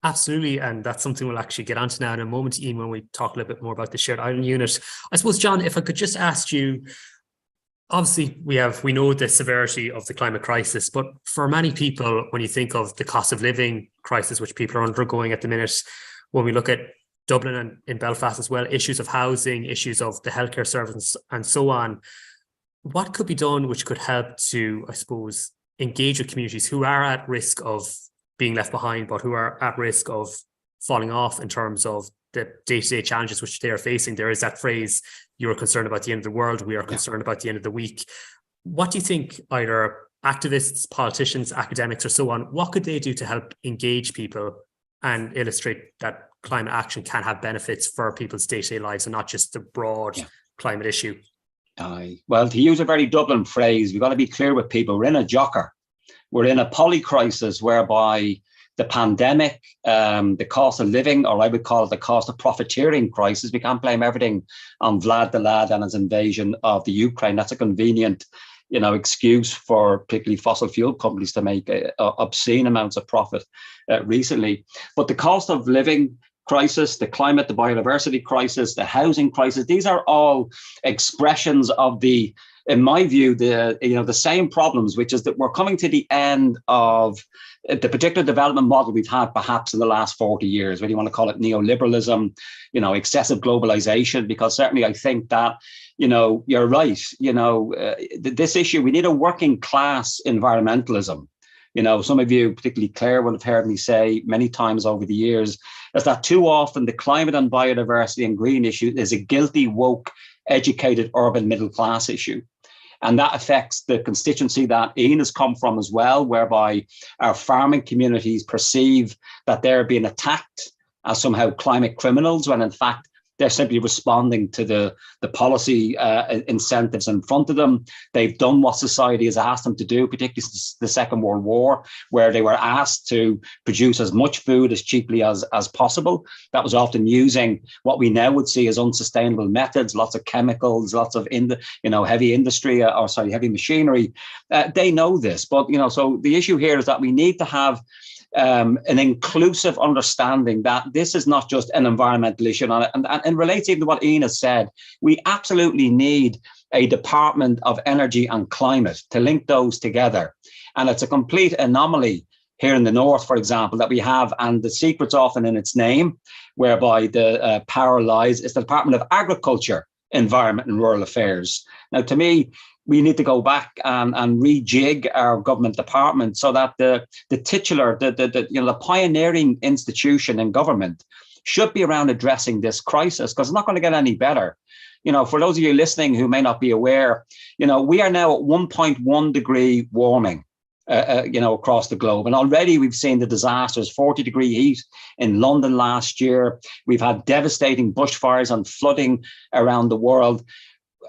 Absolutely, and that's something we'll actually get onto now in a moment, Ian, when we talk a little bit more about the Shared Island Unit. I suppose, John, if I could just ask you, obviously we know the severity of the climate crisis, but for many people, when you think of the cost of living crisis, which people are undergoing at the minute, when we look at Dublin and in Belfast as well, issues of housing, issues of the healthcare service and so on, what could be done which could help to, I suppose, engage with communities who are at risk of being left behind, but who are at risk of falling off in terms of the day-to-day challenges which they are facing? There is that phrase, you are concerned about the end of the world, we are concerned about the end of the week. What do you think either activists, politicians, academics or so on, what could they do to help engage people and illustrate that climate action can have benefits for people's day-to-day lives and not just the broad climate issue? Well, to use a very Dublin phrase, we've got to be clear with people. We're in a jocker. We're in a polycrisis whereby the pandemic, the cost of living, or I would call it the cost of profiteering crisis. We can't blame everything on Vlad the Lad and his invasion of the Ukraine. That's a convenient, excuse for particularly fossil fuel companies to make obscene amounts of profit recently. But the cost of living crisis, the climate, the biodiversity crisis, the housing crisis, these are all expressions of the, in my view, the same problems, which is that we're coming to the end of the particular development model we've had perhaps in the last 40 years, whether you want to call it neoliberalism, excessive globalization, because certainly I think that, you're right, this issue, we need a working class environmentalism. Some of you, particularly Claire, will have heard me say many times over the years, is that too often the climate and biodiversity and green issue is a guilty, woke, educated, urban middle class issue. And that affects the constituency that Ian has come from as well, whereby our farming communities perceive that they're being attacked as somehow climate criminals, when in fact they're simply responding to the policy incentives in front of them. They've done what society has asked them to do, particularly since the Second World War, where they were asked to produce as much food as cheaply as possible. That was often using what we now would see as unsustainable methods, lots of chemicals, lots of heavy industry, heavy machinery. They know this, but so the issue here is that we need to have an inclusive understanding that this is not just an environmental issue. And relating to what Ian has said, we absolutely need a Department of Energy and Climate to link those together. And it's a complete anomaly here in the north, for example, that we have, and the secret's often in its name, whereby the power lies, is the Department of Agriculture, Environment and Rural Affairs. Now, to me, we need to go back and rejig our government department so that the titular, the pioneering institution in government should be around addressing this crisis, because it's not going to get any better. For those of you listening who may not be aware, we are now at 1.1 degree warming, across the globe. And already we've seen the disasters, 40-degree heat in London last year. We've had devastating bushfires and flooding around the world.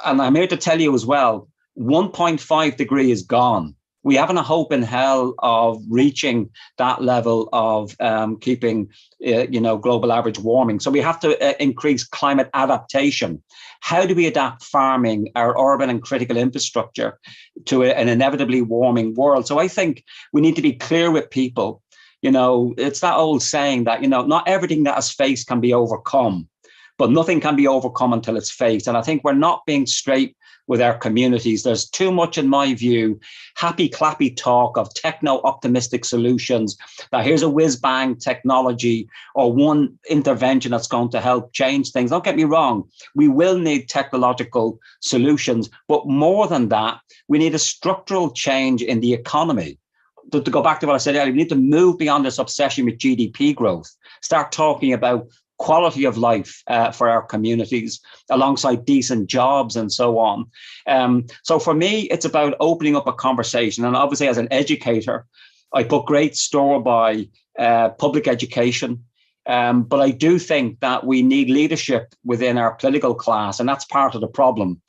And I'm here to tell you as well, 1.5 degree is gone. We haven't a hope in hell of reaching that level of keeping, global average warming. So we have to increase climate adaptation. How do we adapt farming, our urban and critical infrastructure to an inevitably warming world? So I think we need to be clear with people. It's that old saying that, not everything that is faced can be overcome. but nothing can be overcome until it's faced. And I think we're not being straight with our communities. There's too much, in my view, happy clappy talk of techno-optimistic solutions, that here's a whiz-bang technology or one intervention that's going to help change things. Don't get me wrong, we will need technological solutions, but more than that, we need a structural change in the economy. To go back to what I said earlier, we need to move beyond this obsession with GDP growth, start talking about quality of life for our communities alongside decent jobs and so on. So for me, it's about opening up a conversation. And obviously, as an educator, I put great store by public education. But I do think that we need leadership within our political class, and that's part of the problem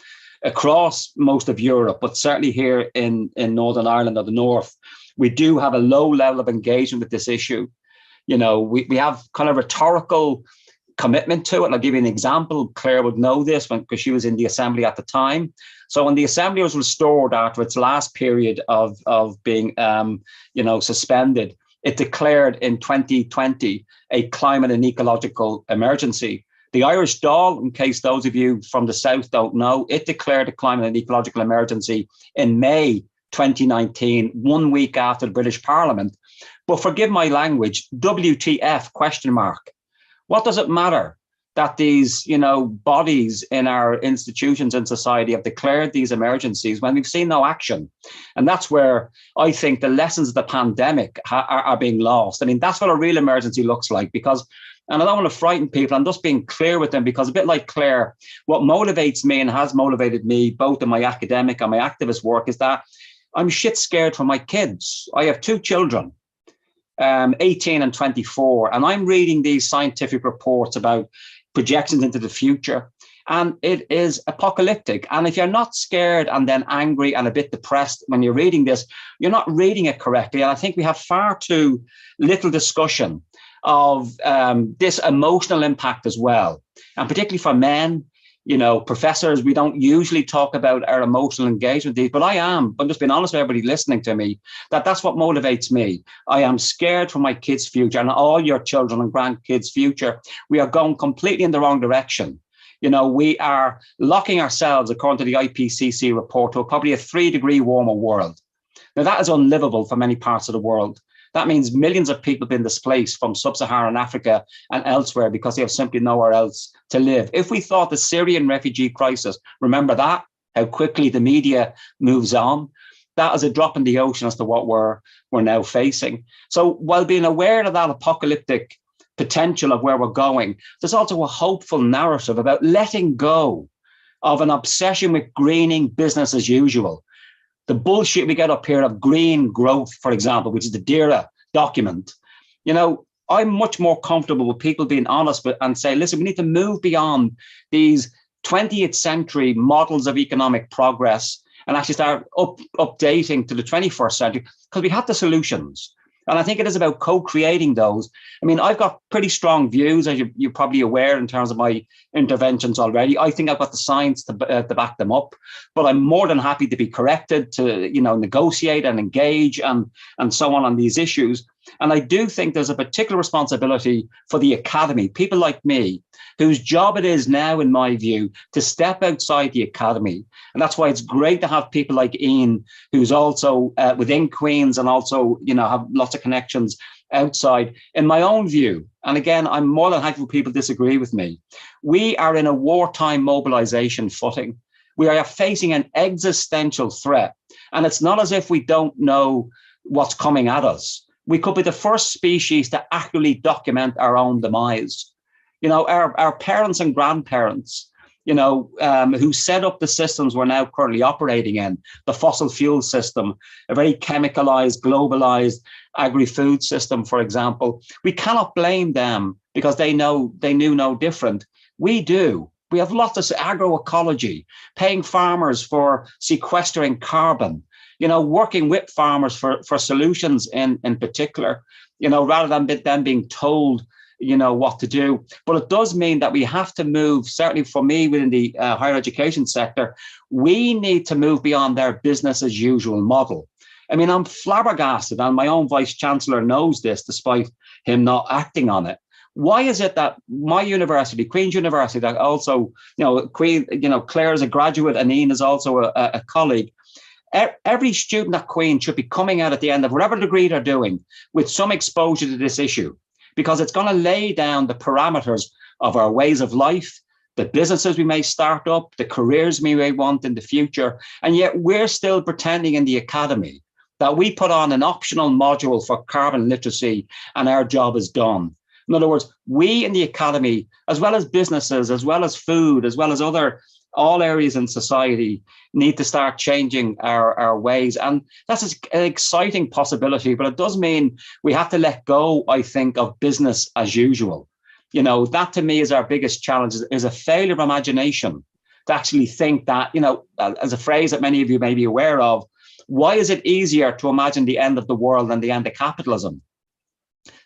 across most of Europe, but certainly here in Northern Ireland or the North. We do have a low level of engagement with this issue. You know, we have kind of rhetorical commitment to it. And I'll give you an example. Claire would know this because she was in the Assembly at the time. So when the Assembly was restored after its last period of being, suspended, it declared in 2020 a climate and ecological emergency. The Irish Dáil, in case those of you from the South don't know, it declared a climate and ecological emergency in May 2019, 1 week after the British Parliament. But forgive my language, WTF question mark. What does it matter that these, bodies in our institutions and society have declared these emergencies when we've seen no action? And that's where I think the lessons of the pandemic are being lost. I mean, that's what a real emergency looks like, because, and I don't want to frighten people, I'm just being clear with them, because a bit like Claire, what motivates me and has motivated me both in my academic and my activist work is that I'm shit scared for my kids. I have two children, 18 and 24, and I'm reading these scientific reports about projections into the future, and it is apocalyptic. And if you're not scared and then angry and a bit depressed when you're reading this, you're not reading it correctly. And I think we have far too little discussion of this emotional impact as well, and particularly for men. Professors, we don't usually talk about our emotional engagement, but I'm just being honest with everybody listening to me, that's what motivates me. I am scared for my kids' future and all your children and grandkids' future. We are going completely in the wrong direction. We are locking ourselves, according to the IPCC report, to probably a 3-degree warmer world. Now, that is unlivable for many parts of the world. That means millions of people have been displaced from sub-Saharan Africa and elsewhere because they have simply nowhere else to live. If we thought the Syrian refugee crisis, remember that, how quickly the media moves on, that is a drop in the ocean as to what we're now facing. So while being aware of that apocalyptic potential of where we're going, there's also a hopeful narrative about letting go of an obsession with greening business as usual. The bullshit we get up here of green growth, for example, which is the DERA document, I'm much more comfortable with people being honest and say, listen, we need to move beyond these 20th century models of economic progress and actually start updating to the 21st century, because we have the solutions. And I think it is about co-creating those. I mean, I've got pretty strong views, as you're probably aware, in terms of my interventions already. I think I've got the science to back them up, but I'm more than happy to be corrected, to negotiate and engage and so on these issues. And I do think there's a particular responsibility for the academy, people like me, whose job it is now, in my view, to step outside the academy. And that's why it's great to have people like Ian, who's also within Queen's and also, have lots of connections outside. In my own view, and again, I'm more than happy for people to disagree with me, we are in a wartime mobilization footing. We are facing an existential threat. And it's not as if we don't know what's coming at us. We could be the first species to accurately document our own demise. Our parents and grandparents, who set up the systems we're now currently operating in, the fossil fuel system, a very chemicalized, globalized agri-food system, for example. We cannot blame them because they knew no different. We do. We have lots of agroecology, paying farmers for sequestering carbon, working with farmers for solutions in particular, rather than them being told, what to do. But it does mean that we have to move, certainly for me within the higher education sector, we need to move beyond their business as usual model. I mean, I'm flabbergasted, and my own vice chancellor knows this, despite him not acting on it. Why is it that my university, Queen's University, that also, Claire is a graduate and Ian is also a colleague. Every student at Queen should be coming out at the end of whatever degree they're doing with some exposure to this issue, because it's going to lay down the parameters of our ways of life, the businesses we may start up, the careers we may want in the future. And yet we're still pretending in the academy that we put on an optional module for carbon literacy and our job is done. In other words, we in the academy, as well as businesses, as well as food, as well as all areas in society, need to start changing our ways. And that's an exciting possibility, but it does mean we have to let go, I think, of business as usual. That to me is our biggest challenge, is a failure of imagination to actually think that, as a phrase that many of you may be aware of, why is it easier to imagine the end of the world than the end of capitalism?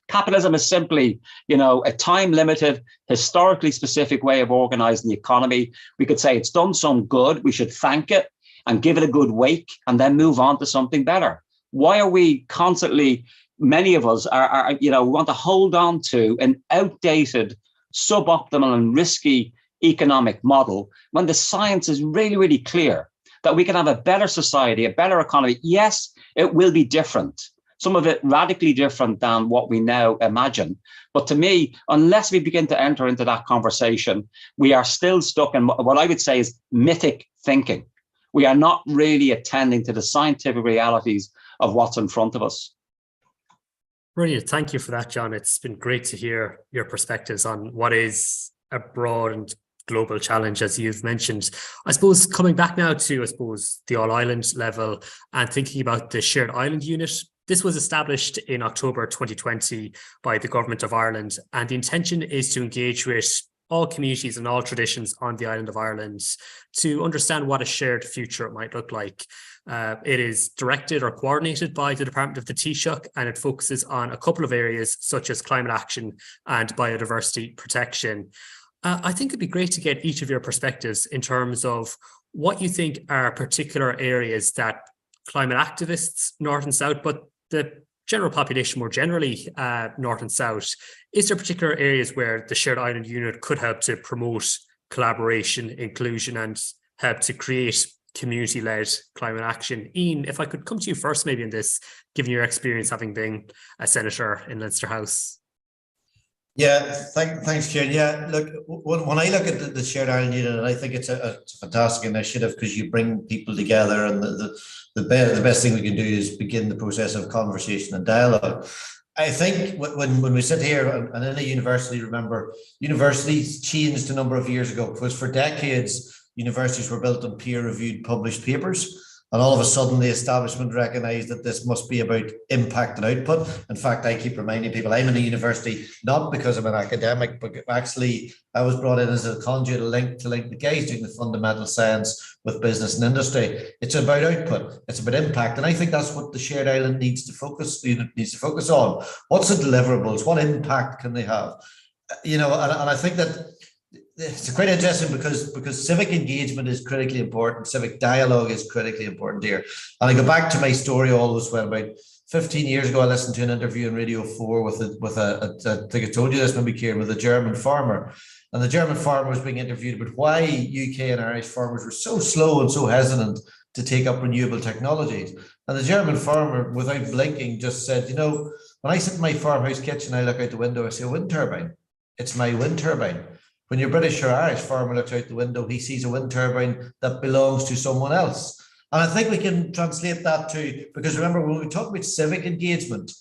Capitalism is simply, a time-limited, historically specific way of organizing the economy. We could say it's done some good, we should thank it and give it a good wake and then move on to something better. Why are we constantly, many of us want to hold on to an outdated, suboptimal and risky economic model when the science is really, really clear that we can have a better society, a better economy? Yes, it will be different. Some of it radically different than what we now imagine. But to me, unless we begin to enter into that conversation, we are still stuck in what I would say is mythic thinking. We are not really attending to the scientific realities of what's in front of us. Brilliant. Thank you for that, John. It's been great to hear your perspectives on what is a broad and global challenge, as you've mentioned. I suppose coming back now to, the all-island level and thinking about the Shared Island Unit. This was established in October 2020 by the Government of Ireland, and the intention is to engage with all communities and all traditions on the island of Ireland to understand what a shared future might look like. It is directed or coordinated by the Department of the Taoiseach, and it focuses on a couple of areas such as climate action and biodiversity protection. I think it'd be great to get each of your perspectives in terms of what you think are particular areas that climate activists, North and South, but the general population more generally, North and South, is there particular areas where the Shared Island Unit could help to promote collaboration, inclusion, and help to create community-led climate action? Ian, if I could come to you first, maybe in this, given your experience having been a senator in Leinster House. Yeah, thanks, Kieran. Yeah, look, when I look at the Shared Island Unit, I think it's a fantastic initiative because you bring people together, and the best thing we can do is begin the process of conversation and dialogue. I think when we sit here and in a university, remember, universities changed a number of years ago, because for decades, universities were built on peer-reviewed published papers. And all of a sudden, the establishment recognised that this must be about impact and output. In fact, I keep reminding people I'm in a university not because I'm an academic, but actually I was brought in as a conduit, to link the guys doing the fundamental science with business and industry. It's about output. It's about impact. And I think that's what the Shared Island needs to focus on. What's the deliverables? What impact can they have? And I think that it's quite interesting because civic engagement is critically important. Civic dialogue is critically important here. And I go back to my story always when about 15 years ago, I listened to an interview on Radio 4 with I think I told you this maybe, Kieran, with a German farmer. And the German farmer was being interviewed about why UK and Irish farmers were so slow and so hesitant to take up renewable technologies. And the German farmer, without blinking, just said, when I sit in my farmhouse kitchen, I look out the window, I see a wind turbine. It's my wind turbine. When your British or Irish farmer looks out the window, he sees a wind turbine that belongs to someone else. And I think we can translate that too, because remember, when we talk about civic engagement,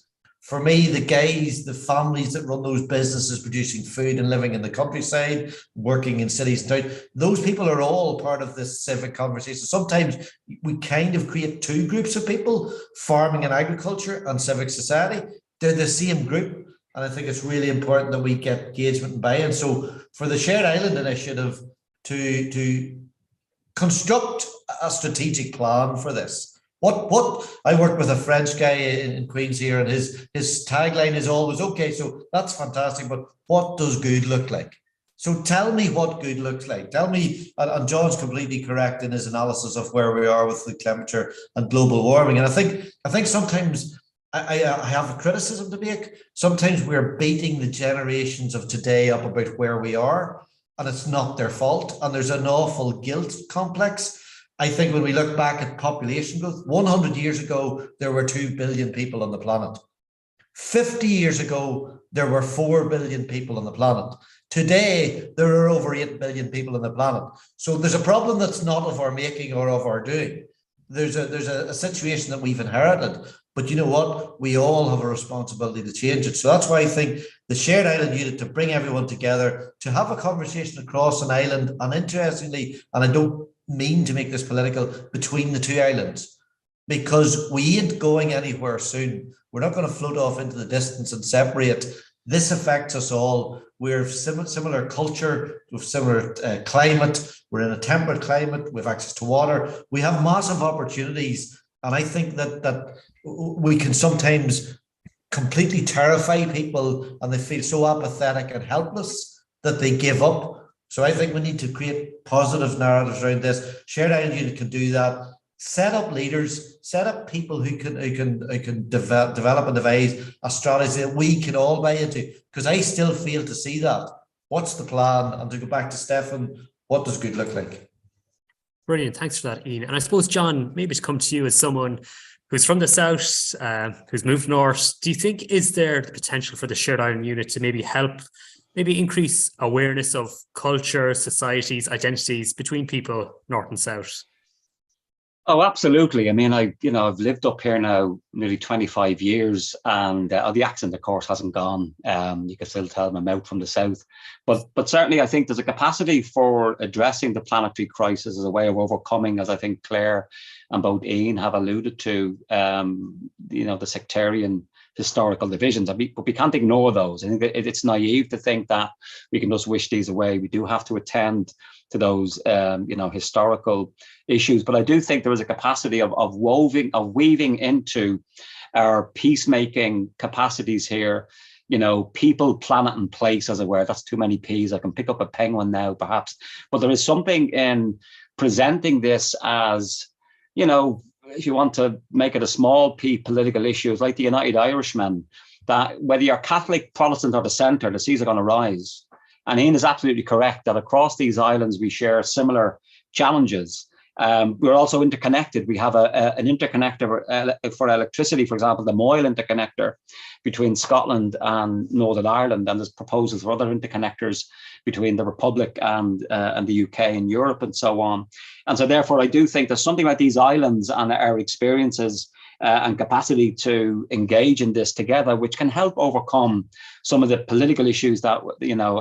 for me, the guys, the families that run those businesses producing food and living in the countryside, working in cities and towns, those people are all part of this civic conversation. Sometimes we kind of create two groups of people, farming and agriculture and civic society. They're the same group. And I think it's really important that we get engagement and buy-in. So for the Shared Island Initiative to construct a strategic plan for this. What I work with a French guy in Queens here, and his tagline is always, okay, so that's fantastic, but what does good look like? So tell me what good looks like. Tell me, and John's completely correct in his analysis of where we are with the temperature and global warming. And I think sometimes I have a criticism to make. Sometimes we're beating the generations of today up about where we are, and it's not their fault. And there's an awful guilt complex. I think when we look back at population growth, 100 years ago, there were 2 billion people on the planet. 50 years ago, there were 4 billion people on the planet. Today, there are over 8 billion people on the planet. So there's a problem that's not of our making or of our doing. There's a situation that we've inherited. But you know what? We all have a responsibility to change it. So that's why I think the Shared Island Unit, to bring everyone together, to have a conversation across an island, and interestingly, and I don't mean to make this political, between the two islands, because we ain't going anywhere soon. We're not going to float off into the distance and separate. This affects us all. We're similar culture, with similar climate. We're in a temperate climate. We have access to water. We have massive opportunities. And I think that we can sometimes completely terrify people, and they feel so apathetic and helpless that they give up. So I think we need to create positive narratives around this. Shared Island Unit can do that. Set up leaders, set up people who can develop and devise a strategy that we can all buy into. Because I still fail to see that. What's the plan? And to go back to Stefan, what does good look like? Brilliant. Thanks for that, Ian. And I suppose, John, maybe to come to you as someone who's from the south, who's moved north, do you think, is there the potential for the Shared Island Unit to maybe help, maybe increase awareness of culture, societies, identities between people north and south? Oh, absolutely. I mean, I've lived up here now nearly 25 years, and the accent, of course, hasn't gone. You can still tell I'm out from the south, but certainly I think there's a capacity for addressing the planetary crisis as a way of overcoming, as I think Claire and both Ian have alluded to, the sectarian historical divisions. But we can't ignore those. I think it's naive to think that we can just wish these away. We do have to attend to those, historical issues. But I do think there is a capacity of weaving into our peacemaking capacities here, people, planet, and place, as it were. That's too many P's. I can pick up a penguin now, perhaps. But there is something in presenting this as, if you want to make it a small p political issues like the United Irishmen, that whether you're Catholic, Protestant, or the centre, the seas are going to rise. And Ian is absolutely correct that across these islands, we share similar challenges. We're also interconnected. We have an interconnector for electricity, for example, the Moyle interconnector between Scotland and Northern Ireland, and there's proposals for other interconnectors between the Republic and the UK and Europe and so on. And so therefore, I do think there's something like these islands and our experiences and capacity to engage in this together, which can help overcome some of the political issues that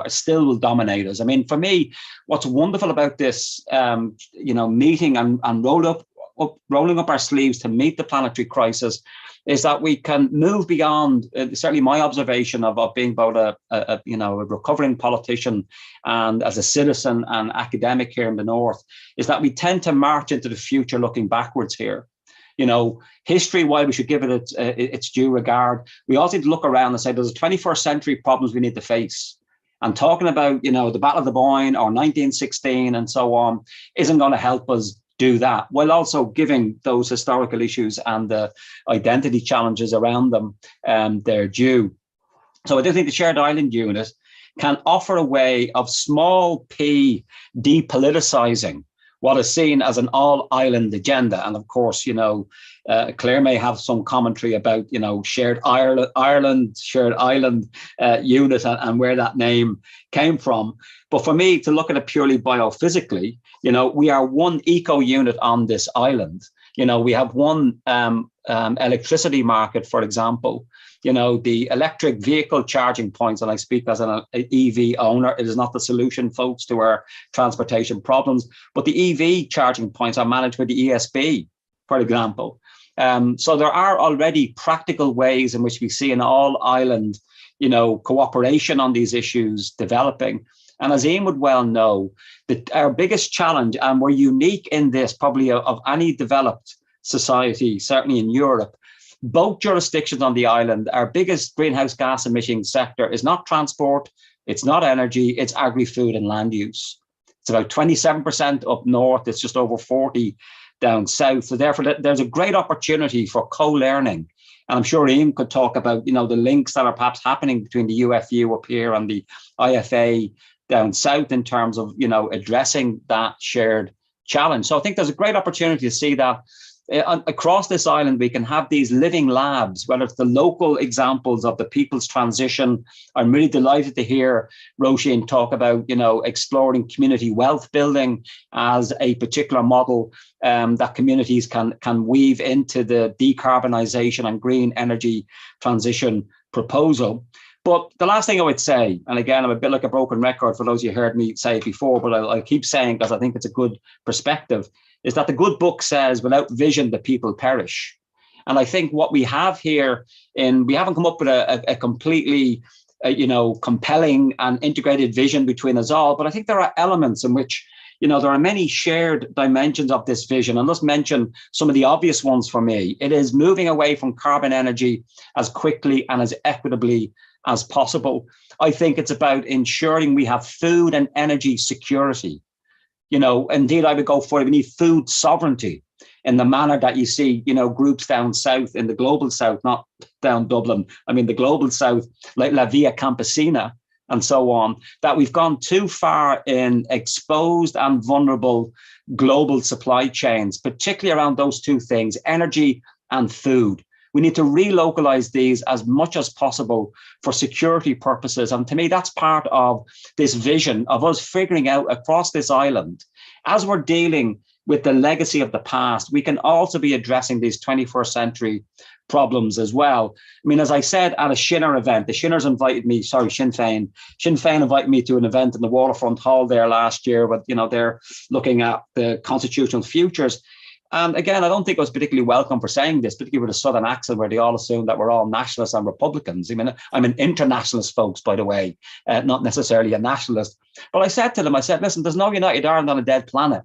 still will dominate us. I mean, for me, what's wonderful about this, meeting and rolling up our sleeves to meet the planetary crisis, is that we can move beyond. Certainly, my observation of being both a recovering politician and as a citizen and academic here in the north, is that we tend to march into the future looking backwards here. History, while we should give it its due regard, we also need to look around and say there's 21st century problems we need to face. And talking about, the Battle of the Boyne or 1916 and so on isn't going to help us do that, while also giving those historical issues and the identity challenges around them their due. So I do think the Shared Island Unit can offer a way of small p depoliticizing what is seen as an all-island agenda. And of course, Claire may have some commentary about, Shared Ireland, Shared Island Unit and where that name came from. But for me, to look at it purely biophysically, we are one eco unit on this island. We have one electricity market, for example. The electric vehicle charging points, and I speak as an EV owner, it is not the solution, folks, to our transportation problems, but the EV charging points are managed by the ESB, for example. So there are already practical ways in which we see an all-island, cooperation on these issues developing. And as Ian would well know, that our biggest challenge, and we're unique in this probably of any developed society, certainly in Europe, both jurisdictions on the island, our biggest greenhouse gas emitting sector is not transport, it's not energy, it's agri-food and land use. It's about 27% up north, it's just over 40 down south. So therefore, there's a great opportunity for co-learning And I'm sure Ian could talk about, the links that are perhaps happening between the UFU up here and the IFA down south in terms of, addressing that shared challenge. So I think there's a great opportunity to see that across this island, we can have these living labs, whether it's the local examples of the people's transition. I'm really delighted to hear Roisin talk about, exploring community wealth building as a particular model that communities can weave into the decarbonisation and green energy transition proposal. But the last thing I would say, and again, I'm a bit like a broken record for those of you who heard me say it before, but I'll keep saying because I think it's a good perspective, is that the good book says, without vision, the people perish. And I think what we have here, we haven't come up with a completely, compelling and integrated vision between us all, but I think there are elements in which, there are many shared dimensions of this vision. And let's mention some of the obvious ones for me. It is moving away from carbon energy as quickly and as equitably as possible. I think it's about ensuring we have food and energy security. Indeed, I would go for it. We need food sovereignty in the manner that you see, groups down south in the global south, not down Dublin. I mean, the global south, like La Via Campesina and so on, that we've gone too far in exposed and vulnerable global supply chains, particularly around those two things, energy and food. We need to relocalize these as much as possible for security purposes. And to me, that's part of this vision of us figuring out across this island, as we're dealing with the legacy of the past, we can also be addressing these 21st century problems as well. I mean, as I said at a Sinn event, the Sinn Féin invited me to an event in the Waterfront Hall there last year, but, they're looking at the constitutional futures. And again, I don't think I was particularly welcome for saying this, particularly with a southern accent where they all assume that we're all nationalists and Republicans. I mean, I'm an internationalist, folks, by the way, not necessarily a nationalist. But I said to them, listen, there's no United Ireland on a dead planet.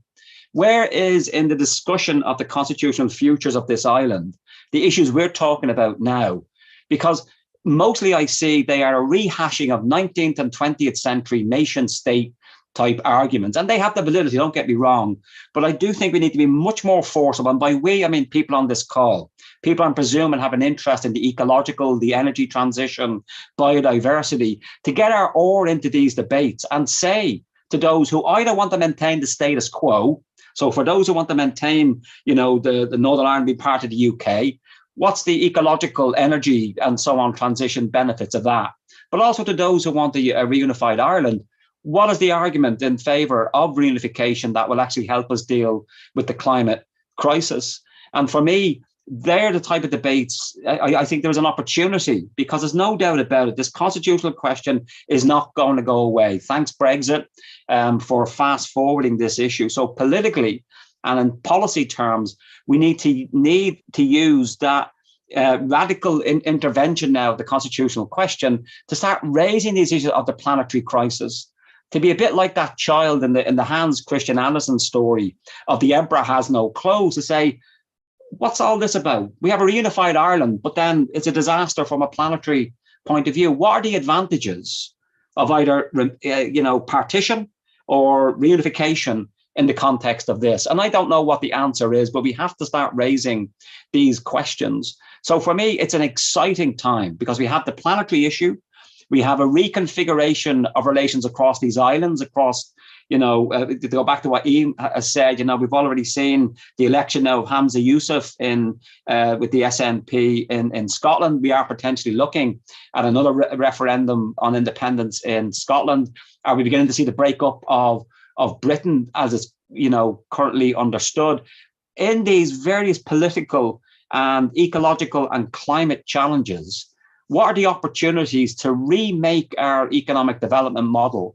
Where is, in the discussion of the constitutional futures of this island, the issues we're talking about now? Because mostly I see they are a rehashing of 19th and 20th century nation state type arguments. And they have the validity, don't get me wrong. But I do think we need to be much more forceful. And by we, I mean people on this call. People, I'm presuming, have an interest in the ecological, the energy transition, biodiversity, to get our oar into these debates and say to those who either want to maintain the status quo, so for those who want to maintain, the Northern Ireland being part of the UK, what's the ecological, energy and so on transition benefits of that? But also to those who want a reunified Ireland, what is the argument in favour of reunification that will actually help us deal with the climate crisis? And for me, they're the type of debates I think there's an opportunity, because there's no doubt about it. This constitutional question is not going to go away. Thanks, Brexit, for fast forwarding this issue. So politically and in policy terms, we need to use that radical intervention now of the constitutional question to start raising these issues of the planetary crisis. To be a bit like that child in the Hans Christian Andersen story of The Emperor Has No Clothes, to say, what's all this about? We have a reunified Ireland, but then it's a disaster from a planetary point of view. What are the advantages of either, partition or reunification in the context of this? And I don't know what the answer is, but we have to start raising these questions. So for me, it's an exciting time because we have the planetary issue. We have a reconfiguration of relations across these islands, to go back to what Ian has said, we've already seen the election now of Hamza Yousaf with the SNP in Scotland. We are potentially looking at another referendum on independence in Scotland. Are we beginning to see the breakup of Britain as it's, currently understood? In these various political and ecological and climate challenges, what are the opportunities to remake our economic development model,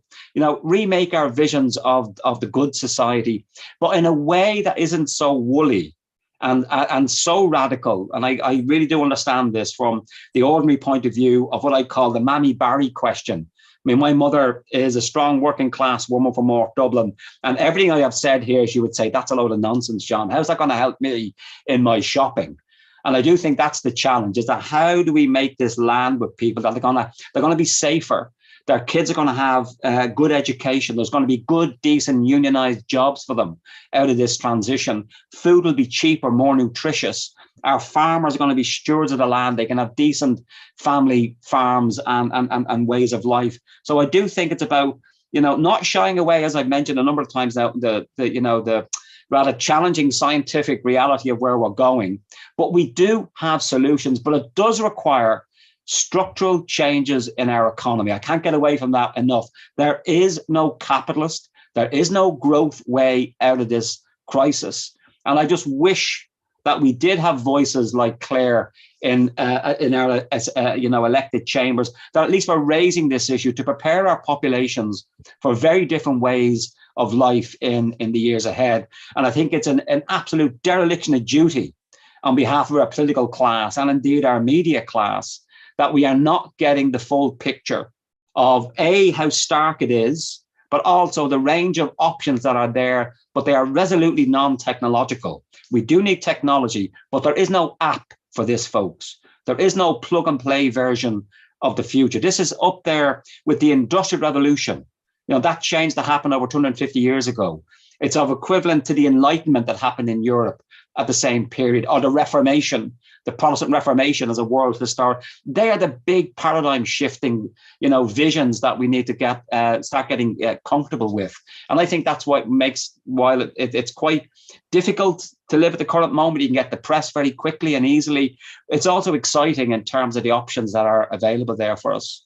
remake our visions of the good society, but in a way that isn't so woolly and so radical? And I really do understand this from the ordinary point of view of what I call the Mammy Barry question. I mean, my mother is a strong working class woman from North Dublin, and everything I have said here, she would say, that's a load of nonsense, John. How's that going to help me in my shopping? And I do think that's the challenge, is that how do we make this land with people that they're going to be safer? Their kids are going to have good education. There's going to be good, decent, unionized jobs for them out of this transition. Food will be cheaper, more nutritious. Our farmers are going to be stewards of the land. They can have decent family farms and ways of life. So I do think it's about, not shying away, as I've mentioned a number of times now, the rather challenging scientific reality of where we're going. But we do have solutions, but it does require structural changes in our economy. I can't get away from that enough. There is no capitalist, there is no growth way out of this crisis. And I just wish that we did have voices like Claire in our elected chambers, that at least we're raising this issue to prepare our populations for very different ways of life in the years ahead. And I think it's an absolute dereliction of duty on behalf of our political class and indeed our media class that we are not getting the full picture of how stark it is, but also the range of options that are there, but they are resolutely non-technological. We do need technology, but there is no app for this, folks. There is no plug and play version of the future. This is up there with the Industrial Revolution. That change that happened over 250 years ago. It's of equivalent to the Enlightenment that happened in Europe at the same period, or the Reformation, the Protestant Reformation as a world historic. They are the big paradigm shifting, visions that we need to start getting comfortable with. And I think that's what makes, while it's quite difficult to live at the current moment, you can get depressed very quickly and easily. It's also exciting in terms of the options that are available there for us.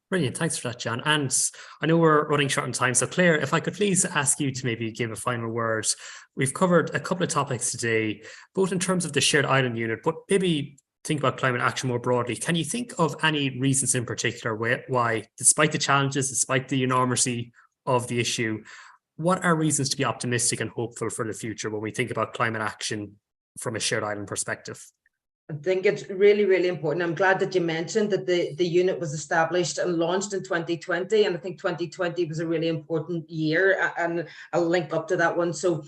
Brilliant. Thanks for that, John. And I know we're running short on time. So Claire, if I could please ask you to maybe give a final word. We've covered a couple of topics today, both in terms of the Shared Island Unit, but maybe think about climate action more broadly. Can you think of any reasons in particular why, despite the challenges, despite the enormity of the issue, what are reasons to be optimistic and hopeful for the future when we think about climate action from a shared island perspective? I think it's really, really important. I'm glad that you mentioned that the unit was established and launched in 2020. And I think 2020 was a really important year, and I'll link up to that one. So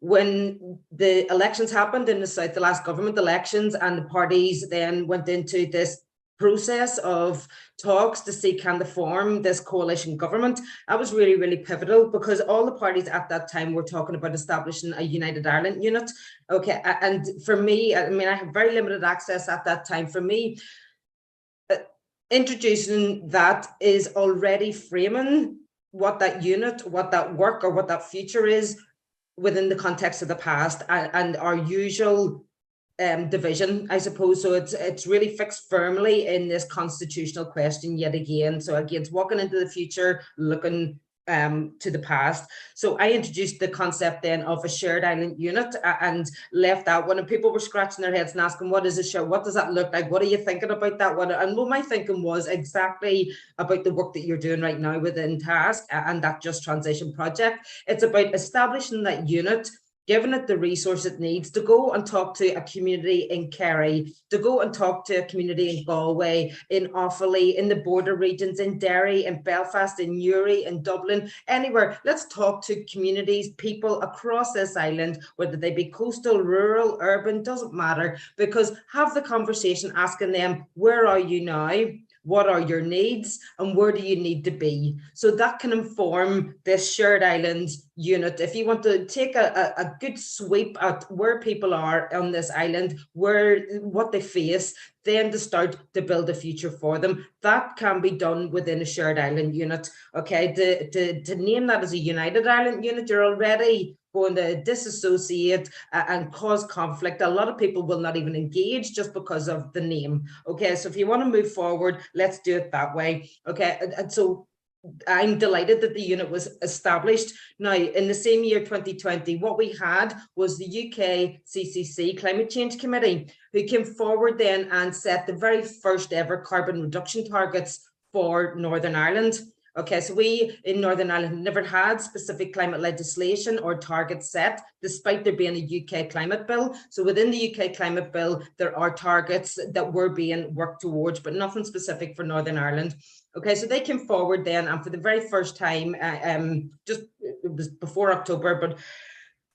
when the elections happened in the South, the last government elections, and the parties then went into this process of talks to see can they form this coalition government, that was really, really pivotal, because all the parties at that time were talking about establishing a United Ireland unit. Okay, and for me, I have very limited access at that time. For me, introducing that is already framing what that unit, what that work, or what that future is within the context of the past and our usual division, I suppose. So it's really fixed firmly in this constitutional question yet again. So again, it's walking into the future, looking to the past. So I introduced the concept then of a shared island unit and left that one, and people were scratching their heads and asking, what is a share? What does that look like? What are you thinking about that one? And what my thinking was exactly about the work that you're doing right now within TASC and that Just Transition project. It's about establishing that unit, giving it the resource it needs to go and talk to a community in Kerry, to go and talk to a community in Galway, in Offaly, in the border regions, in Derry, in Belfast, in Newry, in Dublin, anywhere. Let's talk to communities, people across this island, whether they be coastal, rural, urban, doesn't matter, because have the conversation asking them, where are you now? What are your needs and where do you need to be? So that can inform this shared island unit. If you want to take a good sweep at where people are on this island, what they face, then to start to build a future for them. That can be done within a shared island unit. Okay, to name that as a United Ireland unit, you're already going to disassociate and cause conflict. A lot of people will not even engage just because of the name. Okay, so if you want to move forward, let's do it that way. Okay, and so I'm delighted that the unit was established. Now, in the same year, 2020, what we had was the UK CCC Climate Change Committee, who came forward then and set the very first ever carbon reduction targets for Northern Ireland. Okay, so we in Northern Ireland never had specific climate legislation or targets set, despite there being a UK climate bill. So within the UK climate bill, there are targets that were being worked towards, but nothing specific for Northern Ireland. Okay, so they came forward then, and for the very first time, it was before October, but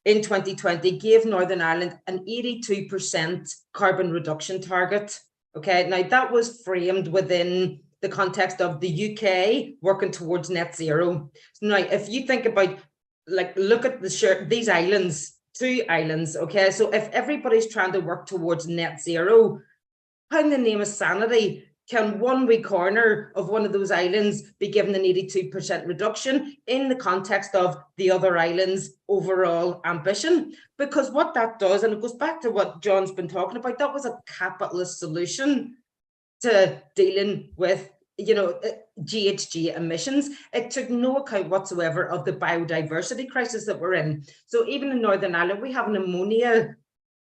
in 2020, gave Northern Ireland an 82% carbon reduction target. Okay, now that was framed within the context of the UK working towards net zero. So now, if you think about, look at these islands, 2 islands. Okay, so if everybody's trying to work towards net zero, how in the name of sanity can one wee corner of one of those islands be given an 82% reduction in the context of the other islands' overall ambition? Because what that does, and it goes back to what John's been talking about, that was a capitalist solution to dealing with, you know, GHG emissions. It took no account whatsoever of the biodiversity crisis that we're in. So even in Northern Ireland, we have an ammonia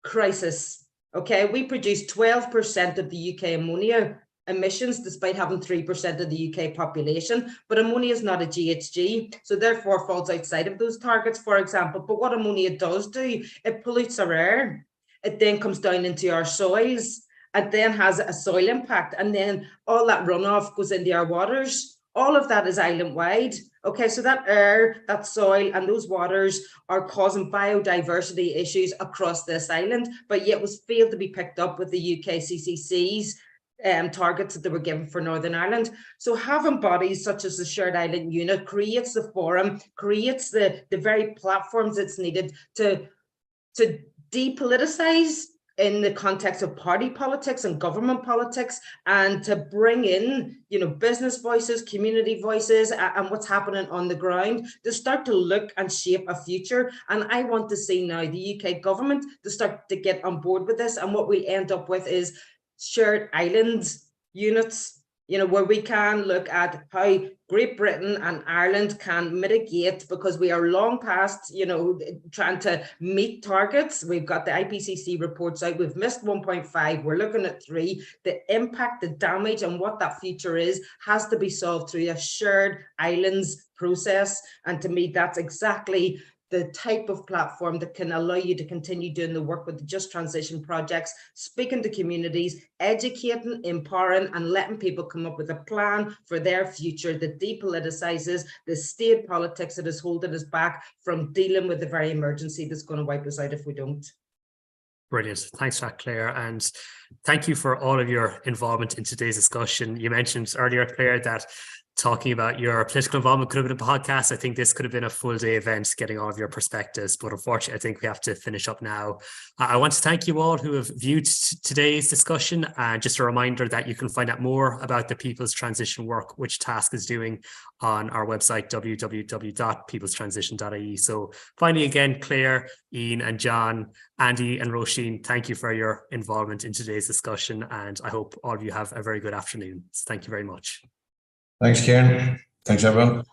crisis. Okay, we produce 12% of the UK ammonia emissions, despite having 3% of the UK population. But ammonia is not a GHG, so therefore falls outside of those targets, for example. But what ammonia does do, it pollutes our air. It then comes down into our soils. It then has a soil impact, and then all that runoff goes into our waters. All of that is island-wide. Okay, so that air, that soil, and those waters are causing biodiversity issues across this island, but yet was failed to be picked up with the UK CCC's targets that they were given for Northern Ireland. So having bodies such as the Shared Island Unit creates the forum, creates the very platforms that's needed to depoliticize in the context of party politics and government politics, and to bring in, you know, business voices, community voices, and what's happening on the ground to start to look and shape a future. And I want to see now the UK government to start to get on board with this. And what we'll end up with is shared island units, you know, where we can look at how Great Britain and Ireland can mitigate, because we are long past, you know, trying to meet targets. We've got the IPCC reports out. We've missed 1.5. We're looking at 3. The impact, the damage, and what that future is has to be solved through a shared islands process. And to me, that's exactly the type of platform that can allow you to continue doing the work with the Just Transition projects, speaking to communities, educating, empowering, and letting people come up with a plan for their future that depoliticizes the state politics that is holding us back from dealing with the very emergency that's going to wipe us out if we don't. Brilliant. Thanks for that, Claire. And thank you for all of your involvement in today's discussion. You mentioned earlier, Claire, that talking about your political involvement could have been a podcast. I think this could have been a full day event, getting all of your perspectives, but unfortunately, I think we have to finish up now. I want to thank you all who have viewed today's discussion, and just a reminder that you can find out more about the People's Transition work which TASC is doing on our website, www.peoplestransition.ie. So finally, again, Claire, Ian and John, Andy and Roisin, thank you for your involvement in today's discussion, and I hope all of you have a very good afternoon. So thank you very much. Thanks, Kieran. Thanks, everyone.